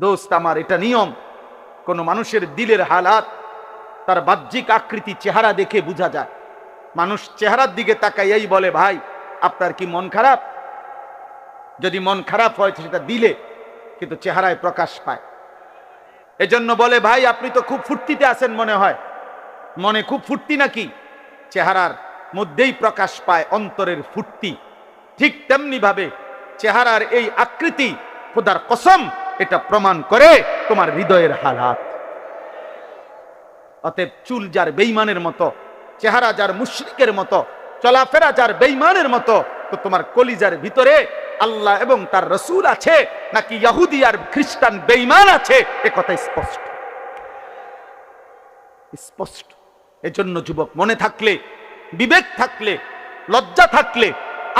দোস্ত আমার, এটা নিয়ম। কোন মানুষের দিলের হালাত তার বাহ্যিক আকৃতি চেহারা দেখে বোঝা যায়। মানুষ চেহারার দিকে তাকাইয়াই বলে, ভাই আপনার কি মন খারাপ? যদি মন খারাপ হয় সেটা দিলে, কিন্তু চেহারায় প্রকাশ পায়। এজন্য বলে, ভাই আপনি তো খুব ফুর্তিতে আছেন মনে হয়। মনে খুব ফুর্তি নাকি? চেহারার মধ্যেই প্রকাশ পায় অন্তরের ফুর্তি। ঠিক তেমনি ভাবে চেহারার এই আকৃতি, খোদার কসম, এটা প্রমাণ করে তোমার হৃদয়ের হালাত। অতএব চুল যার বেঈমানের মতো, চেহারা যার মুশরিকের মতো, চলাফেরা যার বেঈমানের মতো, তো তোমার কলিজার ভিতরে আল্লাহ এবং তার রসুল আছে নাকি ইহুদি আর খ্রিস্টান বেঈমান আছে, এ কথা স্পষ্ট স্পষ্ট। এজন্য যুবক, মনে থাকলে, বিবেক থাকলে, লজ্জা থাকলে,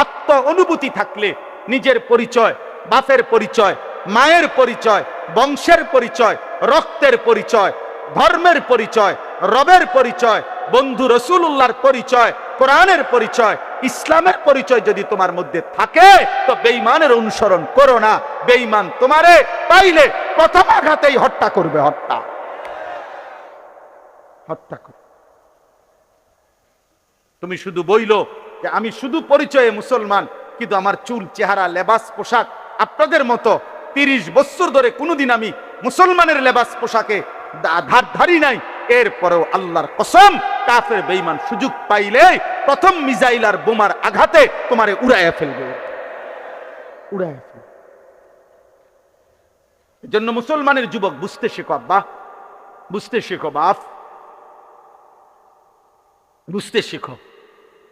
আত্ম অনুভূতি থাকলে, নিজের পরিচয়, বাপের পরিচয়, মায়ের পরিচয়, বংশের পরিচয়, রক্তের পরিচয়, ধর্মের পরিচয়, রবের পরিচয়, বন্ধু রসুলুল্লাহর পরিচয়, কোরআনের পরিচয়, ইসলামের পরিচয় যদি তোমার মধ্যে থাকে, তো বেঈমানের অনুসরণ করো না। বেঈমান তোমারে পাইলে প্রথম আঘাতেই হত্যা করবে। হত্যা করবে। তুমি শুধু বইলো যে আমি শুধু পরিচয়ে মুসলমান, কিন্তু আমার চুল, চেহারা, লেবাস, পোশাক আপনাদের মতো 30 বছর ধরে কোনোদিন আমি মুসলমানের লেবাস পোশাকে ধারি নাই। এরপরেও আল্লাহর কসম, কাফের বেঈমান সুযোগ পাইলে প্রথম মিসাইল আর বোমার আঘাতে তোমারে উড়াইয়া ফেলবে। এজন্য মুসলমানের যুবক, বুঝতে শেখো আব্বা, বুঝতে শেখো বাপ, বুঝতে শেখো।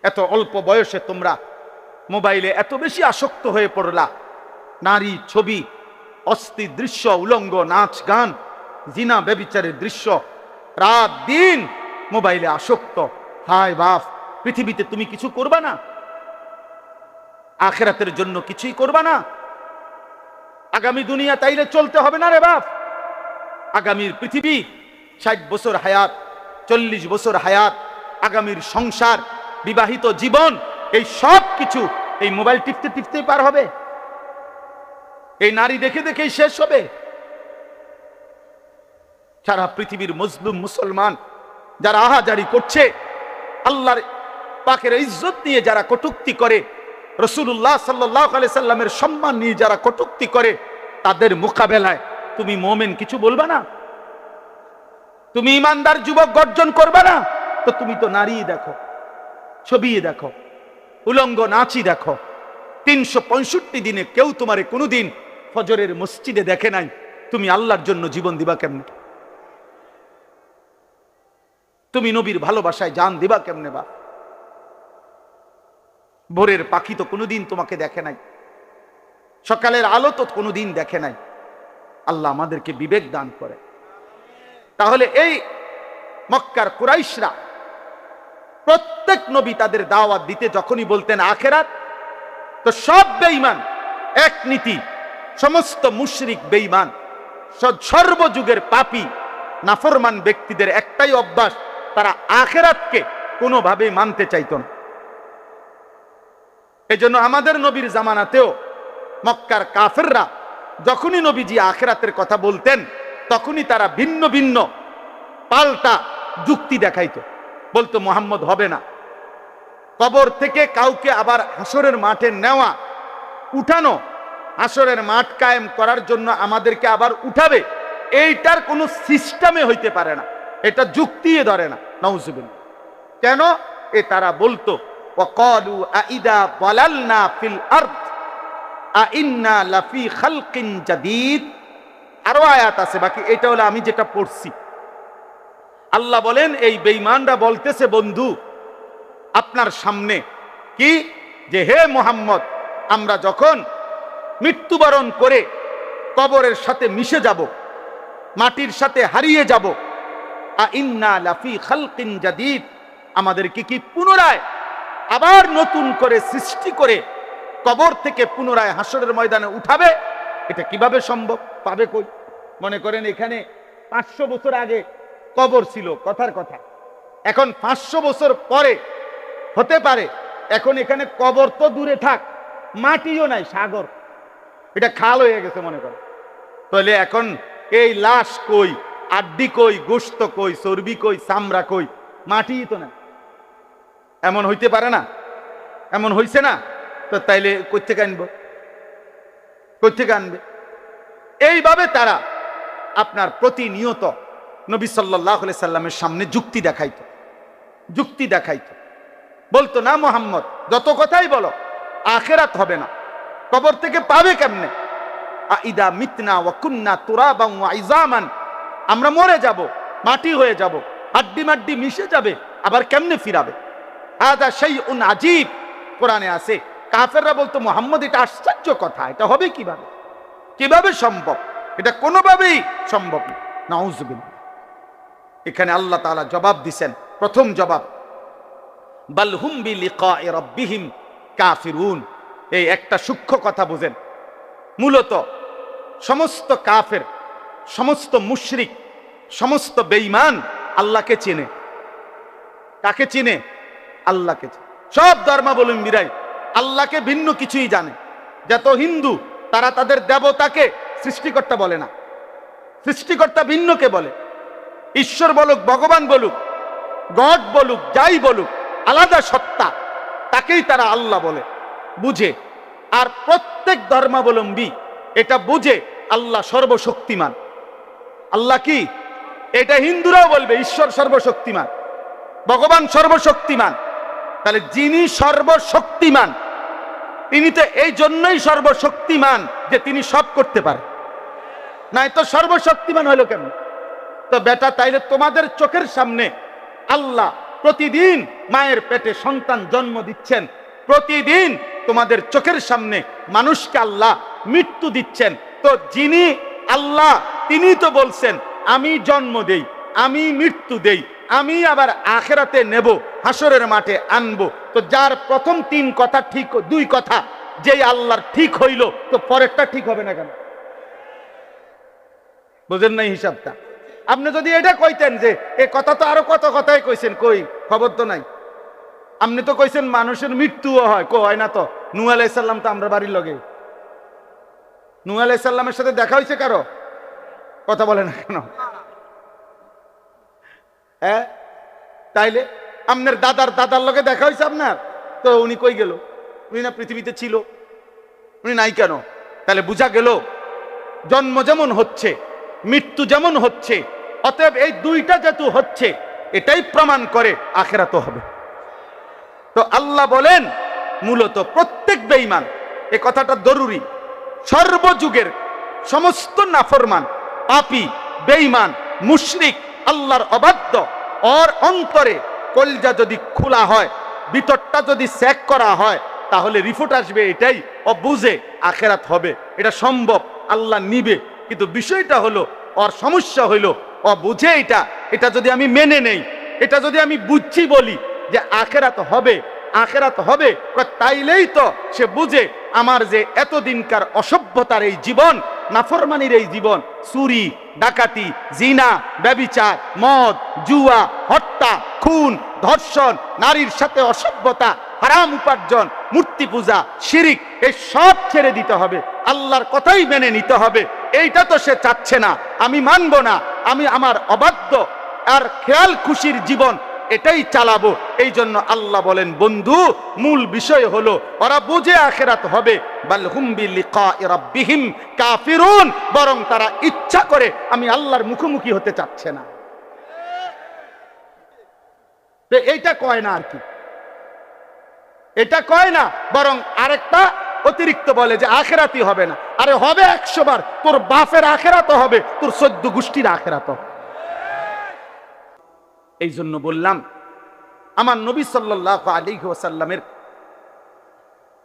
এত অল্প বয়সে তোমরা মোবাইলে এত বেশি আসক্ত হয়ে পড়লা। নারী, ছবি, অস্থির দৃশ্য, উলঙ্গ নাচ গান, জিনা ব্যভিচারের দৃশ্য, রাত দিন মোবাইলে আসক্ত। হায় বাপ, পৃথিবীতে তুমি কিছু করবা না? আখিরাতের জন্য কিছুই করবা না? আগামী দুনিয়া তাইলে চলতে হবে না রে বাপ। আগামীর পৃথিবী, 60 বছর হায়াত, 40 বছর হায়াত, আগামীর সংসার, বিবাহিত জীবন, এই সব কিছু এই মোবাইল টিপতে টিপতেই পার হবে। এই নারী দেখে দেখেই শেষ হবে। সারা পৃথিবীর মজলুম মুসলমান যারা আহাজারি করছে, আল্লাহর পাকের ইজ্জত নিয়ে যারা কটূক্তি করে, রাসূলুল্লাহ সাল্লাল্লাহু আলাইহি সাল্লামের সম্মান নিয়ে যারা কটূক্তি করে, তাদের মোকাবেলায় তুমি মুমিন কিছু বলবা না? তুমি ইমানদার যুবক গর্জন করবা না? তো তুমি তো নারী দেখো, ছবি দেখো, উলঙ্গ নাচি দেখো। 365 দিনে কেউ তোমারে কোনোদিন ফজরের মসজিদে দেখে নাই। তুমি আল্লাহর জন্য জীবন দিবা কেমনে? তুমি নবীর ভালোবাসায় জান দিবা কেমনে? বা ভোরের পাখি তো কোনোদিন তোমাকে দেখে নাই, সকালের আলো তো কোনোদিন দেখে নাই। আল্লাহ আমাদেরকে বিবেক দান করে। তাহলে এই মক্কার কুরাইশরা প্রত্যেক নবী তাদের দাওয়াত দিতে যখনই বলতেন আখিরাত, তো সব বেঈমান এক নীতি, সমস্ত মুশরিক বেঈমান, সর্বযুগের পাপী নাফরমান ব্যক্তিদের একটাই অভ্যাস, তারা আখিরাতকে কোনোভাবেই মানতে চাইত না। এজন্য আমাদের নবীর জামানাতেও মক্কার কাফেররা যখনই নবীজি আখিরাতের কথা বলতেন, তখনই তারা ভিন্ন ভিন্ন পাল্টা যুক্তি দেখাইতো। বলতো মুহাম্মদ হবে না, কবর থেকে কাউকে আবার হাসরের মাঠে নেওয়া, উঠানো, হাসরের মাঠ কায়েম করার জন্য আমাদেরকে আবার উঠাবে, এইটার কোনো সিস্টেমে হইতে পারে না, এটা যুক্তিয়ে ধরে না। নাউজুবিল্লাহ। কেন? তারা বলতো ওয়াকালু আইদা বালালনা ফিল আরদ আইন্না লাফি খালকিন জাদীদ। আরো আয়াত আছে বাকি, এটা হলো আমি যেটা পড়ছি। আল্লাহ বলেন, এই বেঈমানরা বলতেছে বন্ধু আপনার সামনে কি, যে হে মুহাম্মদ, আমরা যখন মৃত্যুবরণ করে কবরের সাথে মিশে যাব, মাটির সাথে হারিয়ে যাব, আইন্না লাফি খালকিন জাদীদ, আমাদেরকে কি পুনরায় আবার নতুন করে সৃষ্টি করে কবর থেকে পুনরায় হাসরের ময়দানে উঠাবে? এটা কিভাবে সম্ভব? পাবে কই? মনে করেন এখানে 500 বছর আগে কবর ছিল, কথার কথা, এখন 500 বছর পরে হতে পারে। এখন এখানে কবর তো দূরে থাক, মাটিও নাই, সাগর, এটা খাল হয়ে গেছে মনে করেন। তাহলে এখন এই লাশ কই, আড্ডি কই, গোশত কই, চর্বি কই, চামড়া কই? মাটিই তো না। এমন হইতে পারে না? এমন হইছে না? তো তাইলে কই থেকে আনবো? কই থেকে আনবে? এইভাবে তারা আপনার প্রতিনিয়ত নবী সাল্লাল্লাহু আলাইহি সাল্লামের সামনে যুক্তি দেখাইতো, যুক্তি দেখাইতো। বলতো, না মুহাম্মদ, যত কথাই বলো, আখিরাত হবে না। কবর থেকে পাবে কেমনে? আইদা মিতনা ওয়া কুন্না তুরাবান ওয়া ইজামান, আমরা মরে যাব, মাটি হয়ে যাব, হাড্ডি মাড্ডি মিশে যাবে, আবার কেমনে ফিরাবে? হাদা শাইউন আজীব, কোরআনে আছে। কাফেররা বলতো, মুহাম্মদ, এটা আশ্চর্য কথা, এটা হবে কিভাবে? কিভাবে সম্ভব? এটা কোনোভাবেই সম্ভব না। নাউযুবিল্লাহ। এখানে আল্লাহ তাআলা জবাব দিবেন। প্রথম জবাব, বাল হুম বিলিকাই রাব্বিহিম কাফিরুন। এই একটা সূক্ষ্ম কথা বুঝেন। মূলত সমস্ত কাফের, সমস্ত মুশরিক, সমস্ত বেঈমান আল্লাহকে চেনে। কাকে চিনে? আল্লাহকে চিনে। সব ধর্মাবলম্বীরাই আল্লাহকে ভিন্ন কিছুই জানে। যত হিন্দু, তারা তাদের দেবতাকে সৃষ্টিকর্তা বলে না, সৃষ্টিকর্তা ভিন্নকে বলে। ঈশ্বর বলুক, ভগবান বলুক, গড বলুক, যাই বলুক, আলাদা সত্তা, তাকেই তারা আল্লাহ বলে, বুঝে। আর প্রত্যেক ধর্মাবলম্বী এটা বুঝে আল্লাহ সর্বশক্তিমান। আল্লাহ কি? এটা হিন্দুরাও বলবে, ঈশ্বর সর্বশক্তিমান, ভগবান সর্বশক্তিমান। তাহলে যিনি সর্বশক্তিমান, তিনি তো এই জন্যই সর্বশক্তিমান যে তিনি সব করতে পারে। নাই তো সর্বশক্তিমান হলো কেন? তো বেটা, তাইলে তোমাদের চোখের সামনে আল্লাহ প্রতিদিন মায়ের পেটে সন্তান জন্ম দিচ্ছেন, প্রতিদিন তোমাদের চোখের সামনে মানুষকে আল্লাহ মৃত্যু দিচ্ছেন। তো যিনি আল্লাহ, তিনি তো বলছেন, আমি জন্ম দেই, আমি মৃত্যু দেই, আমি আবার আখিরাতে নেব, হাসরের মাঠে আনবো। তো যার প্রথম তিন কথা ঠিক, দুই কথা যেই আল্লাহর ঠিক হইল, তো পরেরটা ঠিক হবে না কেন? বুঝেন নাই হিসাবটা? আপনি যদি এটা কইতেন যে এ কথা, তো আরো কত কথাই কইছেন, কই খবর তো নাই। আপনি তো কইছেন মানুষের মৃত্যুও হয়, হয় না তো? নূহ আলাইহিস সালাম তো আমরা বাড়ির লগে, নূহ আলাইহিস সালামের সাথে দেখা হয়েছে কারো? কথা বলে না কেন? হ্যাঁ, তাইলে আপনার দাদার লগে দেখা হয়েছে আপনার? তো উনি কই গেল? উনি না পৃথিবীতে ছিল? উনি নাই কেন? তাহলে বুঝা গেল জন্ম যেমন হচ্ছে, মৃত্যু যেমন হচ্ছে, অতএব এই দুইটা যেহেতু হচ্ছে, এটাই প্রমাণ করে আখিরাতও হবে। তো আল্লাহ বলেন, মূলত প্রত্যেক বেঈমান, এই কথাটা জরুরি, সর্বযুগের সমস্ত নাফরমান, পাপী, বেঈমান, মুশরিক, আল্লাহর অবাধ্য, ওর অন্তরে কলজা যদি খোলা হয়, ভিতরটা যদি চেক করা হয়, তাহলে রিপোর্ট আসবে এটাই, ও বুঝে আখিরাত হবে, এটা সম্ভব, আল্লাহ নিবে। কিন্তু বিষয়টা হলো, ওর সমস্যা হইলো, ও বুঝে এটা যদি আমি মেনে নেই, এটা যদি আমি বুঝছি বলি যে আখিরাত হবে, আখিরাত হবে, তাইলেই তো সে বুঝে আমার যে এতদিনকার অসভ্যতার এই জীবন, নাফরমানির এই জীবন, চুরি, ডাকাতি, জিনা, ব্যভিচার, মদ, জুয়া, হত্যা, খুন, ধর্ষণ, নারীর সাথে অসভ্যতা, হারাম উপার্জন, মূর্তি পূজা, শিরিক, এই সব ছেড়ে দিতে হবে, আল্লাহর কথাই মেনে নিতে হবে। এইটা তো সে চাচ্ছে না, আমি মানব না, আমি আমার অবাধ্য আর খেয়াল খুশির জীবন এটাই চালাবো। এই জন্য আল্লাহ বলেন, বন্ধু, মূল বিষয় হলো ওরা বুঝে আখিরাত হবে, বাল হুম বিলিকাই রাব্বিহিম কাফিরুন, বরং তারা ইচ্ছা করে আমি আল্লাহর মুখোমুখি হতে চাচ্ছে না। এইটা কয় না আর কি, এটা কয় না, বরং আরেকটা অতিরিক্ত বলে যে আখিরাতই হবে না। আরে হবে 100 বার, তোর বাপের আখিরাত হবে, তোর 14 গোষ্ঠীর আখিরাত হবে। এই জন্য বললাম, আমার নবী সাল্লাল্লাহু আলাইহি ওয়াসাল্লামের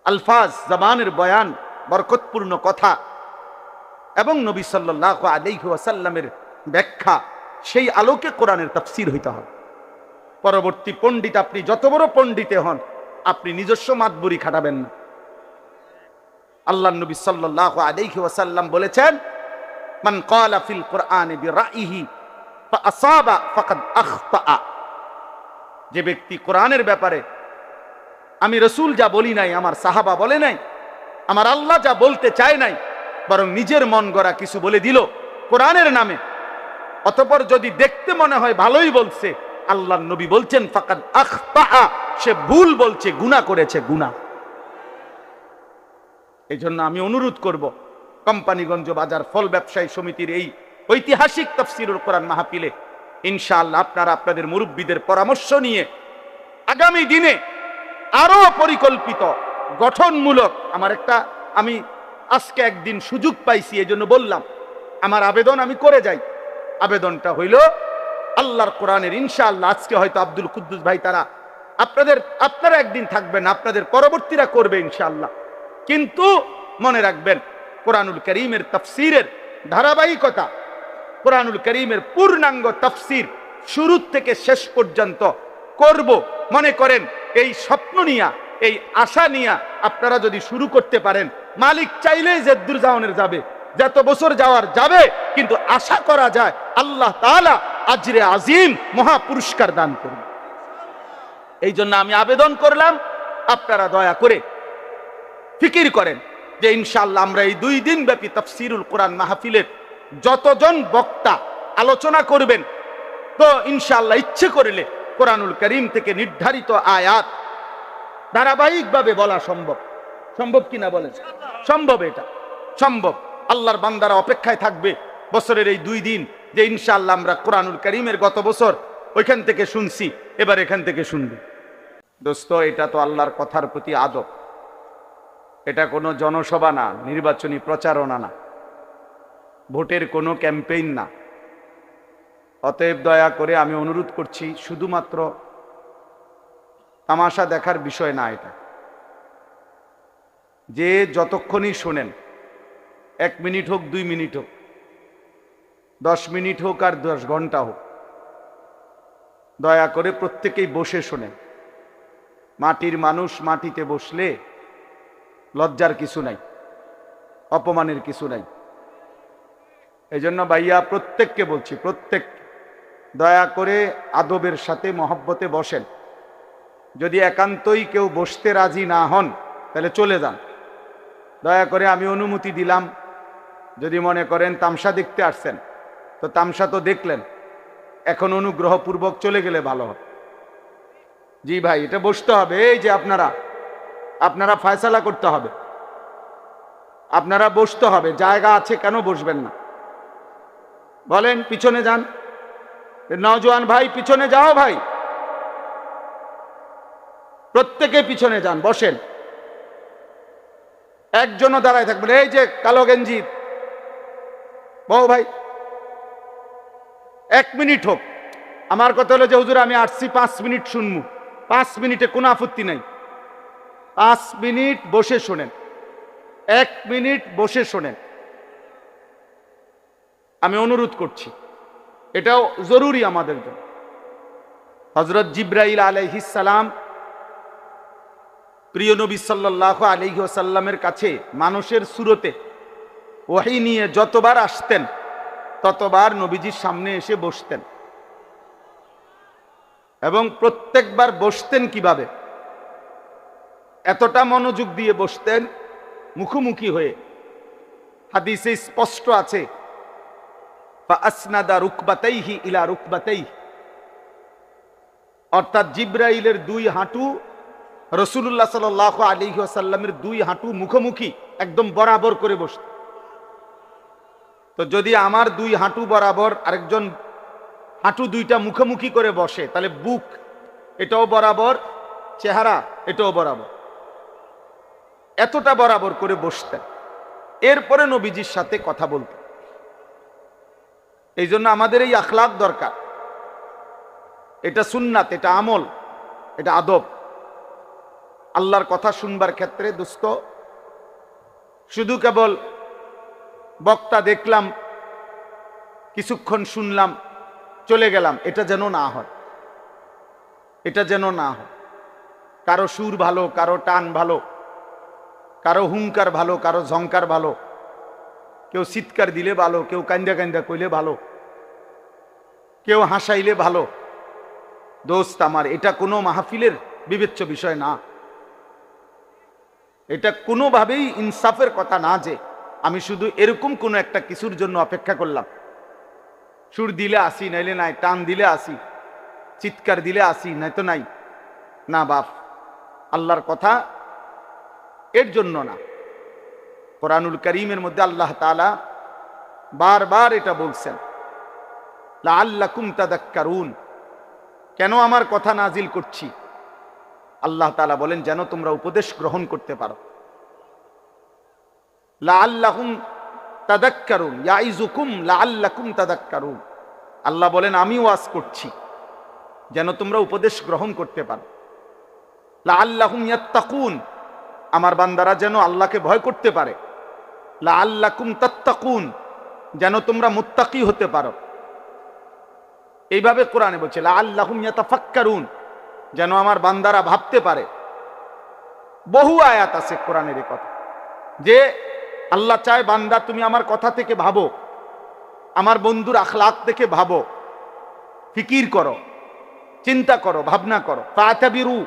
আলফাজ, জবানের বয়ান, বরকতপূর্ণ কথা এবং নবী সাল্লাল্লাহু আলাইহি ওয়াসাল্লামের ব্যাখ্যা, সেই আলোকে কোরআনের তাফসীর হইতে হবে। পরবর্তী পণ্ডিত, আপনি যত বড় পণ্ডিতে হন, আপনি নিজস্ব মাতবুরি খাটাবেন না। আল্লাহর নবী সাল্লাল্লাহু আলাইহি ওয়াসাল্লাম বলেছেন, মান ক্বালা ফিল কুরআনি বিরাইহি ফাআসাবা ফাকাদ আখতা। যে ব্যক্তি কোরআনের ব্যাপারে আমি রাসূল যা বলি নাই, আমার সাহাবা বলে নাই, আমার আল্লাহ যা বলতে চায় নাই, বরং নিজের মন গড়া কিছু বলে দিল কোরআনের নামে। অতঃপর যদি দেখতে মনে হয় ভালোই বলছে, আল্লাহর নবী বলছেন ফাকাদ আখতা, সে ভুল বলছে, গুনাহ করেছে, গুনাহ। এই জন্য আমি অনুরোধ করব, কোম্পানিগঞ্জ বাজার ফল ব্যবসায়ী সমিতির এই ঐতিহাসিক তাফসীরুল কোরআন মাহফিলে ইনশাআল্লাহ আপনারা আপনাদের মুরব্বীদের পরামর্শ নিয়ে আগামী দিনে আরো পরিকল্পিত গঠনমূলক, আমি আজকে একদিন সুযোগ পাইছি, এই জন্য বললাম আমার আবেদন আমি করে যাই। আবেদনটা হইল আল্লাহর কোরআনের ইনশাআল্লাহ আজকে হয়তো আব্দুল কুদ্দুস ভাই তারা আপনারা একদিন থাকবেন, আপনাদের পরবর্তীরা করবে ইনশাআল্লাহ। কিন্তু মনে রাখবেন কোরআনুল কারীমের তাফসীরের ধারাবাহিকতা, কোরআনুল কারীমের পূর্ণাঙ্গ তাফসীর শুরু থেকে শেষ পর্যন্ত করব। মনে করেন এই স্বপ্ন নিয়া, এই আশা নিয়া আপনারা যদি শুরু করতে পারেন, মালিক চাইলেই যেদূর যাওয়ার যাবে, যত বছর যাওয়ার যাবে, কিন্তু আশা করা যায় আল্লাহ তাআলা আজরে আজিম মহা পুরস্কার দান করবেন। এই জন্য আমি আবেদন করলাম আপনারা দয়া করে ফিকির করেন যে ইনশাআল্লাহ আমরা এই 2 দিন ব্যাপী তাফসীরুল কোরআন মাহফিলের যতজন বক্তা আলোচনা করবেন, তো ইনশাআল্লাহ ইচ্ছে করলে কোরআনুল কারীম থেকে নির্ধারিত আয়াত ধারাবাহিকভাবে বলা সম্ভব। সম্ভব কিনা বলেন? সম্ভব, এটা সম্ভব। আল্লাহর বান্দারা অপেক্ষায় থাকবে বছরের এই 2 দিন, যে ইনশাআল্লাহ আমরা কোরআনুল কারীমের গত বছর ওইখান থেকে শুনছি, এবার এখান থেকে শুনবি। দোস্ত, এটা তো আল্লাহর কথার প্রতি আদব। এটা কোনো জনসভা না, নির্বাচনী প্রচারণা না, ভোটের কোনো ক্যাম্পেইন না। অতএব দয়া করে আমি অনুরোধ করছি, শুধুমাত্র তামাশা দেখার বিষয় না এটা। যে যতক্ষণই শোনেন, 1 মিনিট হোক, 2 মিনিট হোক, 10 মিনিট হোক আর 10 ঘন্টা হোক, দয়া করে প্রত্যেকেই বসে শোনেন। মাটির মানুষ মাটিতে বসলে লজ্জার কিছু নাই, অপমানের কিছু নাই। এই জন্য ভাইয়া প্রত্যেককে বলছি, প্রত্যেক দয়া করে আদবের সাথে মহব্বতে বসেন। যদি একান্তই কেউ বসতে রাজি না হন তাহলে চলে যান, দয়া করে আমি অনুমতি দিলাম। যদি মনে করেন তামসা দেখতে আসছেন, তো তামসা তো দেখলেন, এখন অনুগ্রহপূর্বক চলে গেলে ভালো হয়। জি ভাই, এটা বসতে হবে। এই যে আপনারা ফয়সালা করতে হবে, আপনারা বসতে হবে। জায়গা আছে, কেন বসবেন না বলেন? পিছনে যান, নওজোয়ান ভাই পিছনে যাও, ভাই প্রত্যেকে পিছনে যান, বসেন। একজনও দাঁড়ায় থাকবেন। এই যে কালো গেঞ্জি বউ ভাই, 1 মিনিট হোক। আমার কথা হলো যে হুজুর আমি আসছি 5 মিনিট শুনবো, 5 মিনিটে কোনো আপত্তি নাই। 5 মিনিট বসে শোনেন, 1 মিনিট বসে শোনেন, আমি অনুরোধ করছি। এটাও জরুরি আমাদের জন্য। হযরত জিবরাইল আলাইহিস সালাম প্রিয় নবী সাল্লাল্লাহু আলাইহি ওয়াসাল্লামের কাছে মানুষের সুরতে ওহী নিয়ে যতবার আসতেন, ততবার নবীজির সামনে এসে বসতেন। এবং প্রত্যেকবার বসতেন কিভাবে? এতটা মনোযোগ দিয়ে বসতেন, মুখোমুখি হয়ে। হাদিসে স্পষ্ট আছে, ফাআসনাদা রুকবাতাইহি ইলা রুকবাতাইহি, অর্থাৎ জিবরাইলের 2 হাঁটু রাসূলুল্লাহ সাল্লাল্লাহু আলাইহি ওয়াসাল্লামের 2 হাঁটু মুখোমুখি একদম বরাবর করে বসত। তো যদি আমার 2 হাঁটু বরাবর, আরেকজন হাঁটু 2টা মুখোমুখি করে বসে, তাহলে বুক এটাও বরাবর, চেহারা এটাও বরাবর, এতটা বরাবর করে বসতেন। এরপরে নবীজির সাথে কথা বলতেন। এই জন্য আমাদের এই আখলাক দরকার। এটা সুন্নাত, এটা আমল, এটা আদব। আল্লাহর কথা শুনবার ক্ষেত্রে দোস্ত, শুধু কেবল বক্তা দেখলাম, কিছুক্ষণ শুনলাম, চলে গেলাম, এটা যেন না হয়। এটা যেন না হয়। কারো সুর ভালো, কারো টান ভালো, কারো হুঙ্কার ভালো, কারো ঝংকার ভালো, কেউ চিৎকার দিলে ভালো, কেউ কান্দা কান্দা কইলে ভালো, কেউ হাসাইলে ভালো। দোস্ত আমার, এটা কোনো মাহফিলের বিবেচ্য বিষয় না। এটা কোনোভাবেই ইনসাফের কথা না যে আমি শুধু এরকম কোন একটা কিছুর জন্য অপেক্ষা করলাম, সুর দিলে আসি নাইলে নাই, টান দিলে আসি, চিৎকার দিলে আসি নাই তো নাই। না বাপ, আল্লাহর কথা এর জন্য না। কোরআনুল কারীমের মধ্যে আল্লাহ তাআলা বারবার এটা বলছেন, লাআল্লাকুম তাযাক্কারুন। কেন আমার কথা নাজিল করছি? আল্লাহ তাআলা বলেন যেন তোমরা উপদেশ গ্রহণ করতে পারো। লাআল্লাকুম তাযাক্কারুন, ইয়াইযুকুম লাআল্লাকুম তাযাক্কারুন। আল্লাহ বলেন আমি ওয়াজ করছি যেন তোমরা উপদেশ গ্রহণ করতে পারো। লাআল্লাহুম ইয়াত্তাকুন, আমার বান্দারা যেন আল্লাহকে ভয় করতে পারে। লাআল্লাকুম তাত্তাকুন, যেন তোমরা মুত্তাকি হতে পারো। এইভাবে কোরআনে বলছে লাআল্লাহুম ইয়াতাফাক্কারুন, যেন আমার বান্দারা ভাবতে পারে। বহু আয়াত আছে কোরআনের এই কথা, যে আল্লাহ চায় বান্দা তুমি আমার কথা থেকে ভাবো, আমার বন্ধুর আখলাক থেকে ভাবো, ফিকির করো, চিন্তা করো, ভাবনা করো। ফাতাবিরু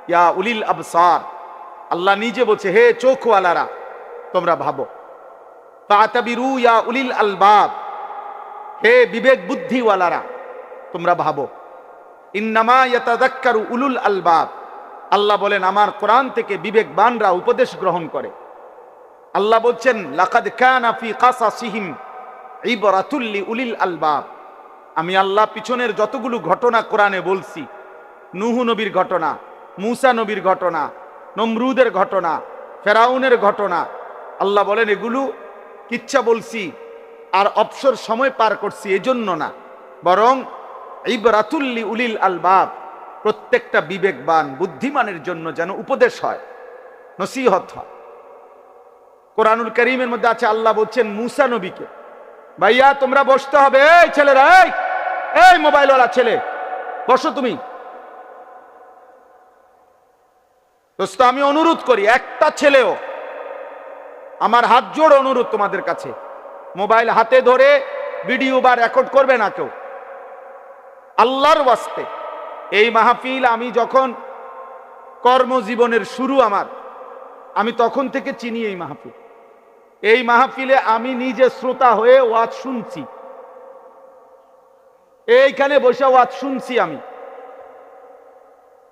ইয়া উলিল আবসার, আল্লাহ নিজে বলছে হে চোখওয়ালারা তোমরা ভাবো। ফাতাবিরু ইয়া উলিল আলবাব, হে বিবেক বুদ্ধিওয়ালারা তোমরা ভাবো। ইন্নামা ইয়াতাযাক্কারু উলুল আলবাব, আল্লাহ বলেন আমার কোরআন থেকে বিবেকবানরা উপদেশ গ্রহণ করে। আল্লাহ বলছেন লাকাদ কানা ফি কাসাসিহিম ইবরাতুল লিউলিল আলবাব। আমি আল্লাহ পিছনের যতগুলো ঘটনা কোরআনে বলছি, নূহ নবীর ঘটনা, মূসা নবীর ঘটনা, নমরুদের ঘটনা, ফেরাউনের ঘটনা, আল্লাহ বলেন এগুলো কিচ্ছা বলছি আর অবসর সময় পার করছি এজন্য না, বরং ইবরাতুল লিউলিল আলবাব, প্রত্যেকটা বিবেকবান বুদ্ধিমানের জন্য যেন উপদেশ হয়, নসিহত হয়। কোরআনুল কারীমের মধ্যে আছে আল্লাহ বলছেন মূসা নবীকে, ভাইয়া তোমরা বসতে হবে, এই ছেলেরা, এই মোবাইলওয়ালা ছেলে বসো তুমি। দোস্ত আমি অনুরোধ করি, একটা ছেলেও, আমার হাত জোড় অনুরোধ তোমাদের কাছে, মোবাইল হাতে ধরে ভিডিও বা রেকর্ড করবে না কেউ, আল্লাহর ওয়াস্তে। এই মাহফিল আমি যখন কর্মজীবনের শুরু আমার, আমি তখন থেকে চিনি এই মাহফিল। এই মাহফিলে আমি নিজে শ্রোতা হয়ে ওয়াজ শুনছি, এইখানে বসে ওয়াজ শুনছি আমি।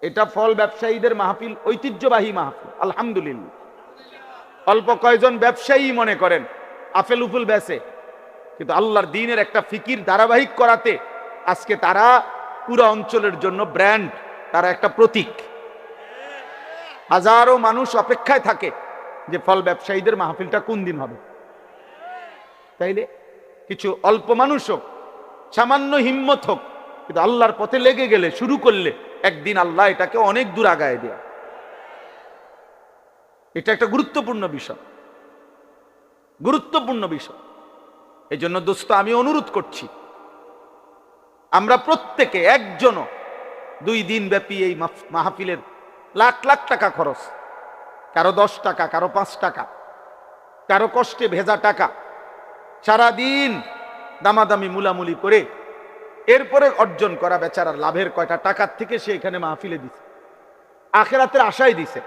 এটা ফল ব্যবসায়ীদের মাহফিল, ঐতিহ্যবাহী মাহফিল, আলহামদুলিল্লাহ। অল্প কয়জন ব্যবসায়ী মনে করেন আপেল উফুল বেচে, কিন্তু আল্লাহর দ্বীনের একটা ফিকির ধারাবাহিক করাতে আজকে তারা পুরো অঞ্চলের জন্য ব্র্যান্ড, তারা একটা প্রতীক। হাজারো মানুষ অপেক্ষায় থাকে যে ফল ব্যবসায়ীদের মাহফিলটা কোন দিন হবে। তাইলে কিছু অল্প মানুষ হোক, সামান্য হিম্মত হোক, কিন্তু আল্লাহর পথে লেগে গেলে, শুরু করলে একদিন আল্লাহ এটাকে অনেক দূর আগায় দেয়। এটা একটা গুরুত্বপূর্ণ বিষয়, গুরুত্বপূর্ণ বিষয়। এই জন্য দোস্ত আমি অনুরোধ করছি, আমরা প্রত্যেকে একজনও 2 দিন ব্যাপী এই মাহফিলের লাখ লাখ টাকা খরচ, কারো 10 টাকা, কারো 5 টাকা, কারো কষ্টে ভেজা টাকা, সারাদিন দামাদামি মুলামুলি করে এরপরে অর্জন করা বেচারার লাভের কয়টা টাকার থেকে সে এখানে মাহফিলে দিছে, আখেরাতের আশায় দিছে।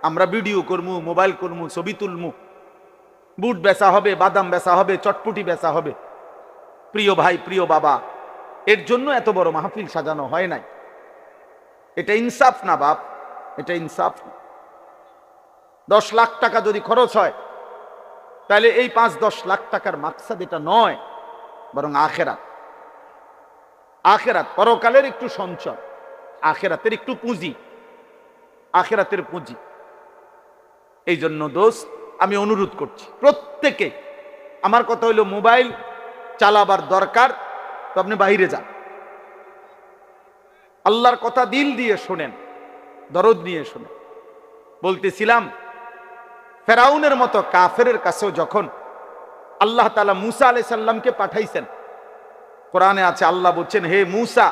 আমরা ভিডিও করমু, মোবাইল করমু, ছবি তুলমু, বুট বেচা হবে, বাদাম বেচা হবে, চটপুটি বেচা হবে। প্রিয় ভাই, প্রিয় বাবা, এর জন্য এত বড় মাহফিল সাজানো হয় নাই। এটা ইনসাফ না বাপ, এটা ইনসাফ না। 10 লাখ টাকা যদি খরচ হয়, তাহলে এই 5-10 লাখ টাকার মাকসাদ এটা নয়, বরং আখেরাত। আখেরাত, পরকালের একটু সঞ্চয়, আখেরাতের একটু পুঁজি, আখেরাতের পুঁজি। এই জন্য দোস্ত আমি অনুরোধ করছি প্রত্যেকে, আমার কথা হইল মোবাইল চালাবার দরকার তো আপনি বাইরে যান, আল্লাহর কথা দিল দিয়ে শোনেন, দরদ নিয়ে শোনেন। বলতেছিলাম ফেরাউনের মতো কাফেরের কাছেও যখন আল্লাহ তাআলা মূসা আলাইহিস সালামকে পাঠাইছেন, কোরআনে আছে আল্লাহ বলছেন হে মূসা,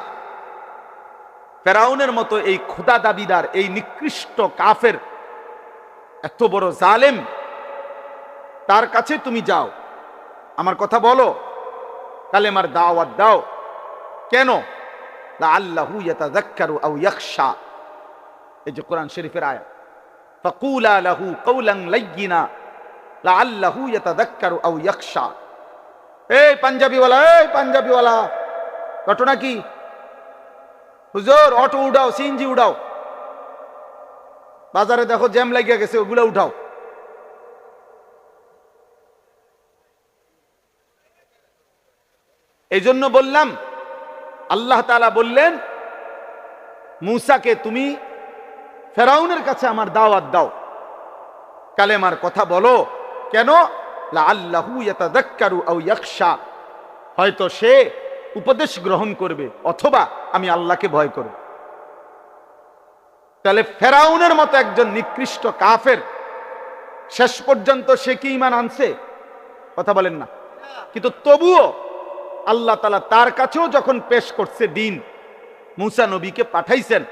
ফেরাউনের মতো এই খোদা দাবিদার, এই নিকৃষ্ট কাফের, এত বড় জালেম, তার কাছে তুমি যাও, আমার কথা বলো, কালেমার দাওয়াত দাও। কেন? লাআল্লাহু ইয়াতাযাক্কারু আও ইয়াখশা, এই যে কোরআন শরীফের আয়াত। ফাকুলা লাহু কাওলান লাইয়িনা, লাআল্লাহু ইয়াতাযাক্কারু আও ইয়াখশা। এই পাঞ্জাবিওয়ালা, ঘটনা কি? হুজুর অটো উঠাও, সিএনজি উঠাও, বাজারে দেখো জ্যাম লাগিয়া গেছে, ওগুলা উঠাও। এই জন্য বললাম, আল্লাহ তাআলা বললেন মূসাকে, তুমি ফেরাউনের কাছে আমার দাওয়াত দাও, কালেমার কথা বলো। কেন? লাআল্লাহু ইয়াতাযাক্কারু আও ইয়াখশা, হয়তো সে উপদেশ গ্রহণ করবে অথবা আমি আল্লাহকে ভয় করব। তাহলে ফেরাউনের মতো একজন নিকৃষ্ট কাফের, শেষ পর্যন্ত সে কি ঈমান আনছে? কথা বলেন না। কিন্তু তবুও আল্লাহ তাআলা তার কাছেও যখন পেশ করছে দিন, মূসা নবীকে পাঠাইছেন,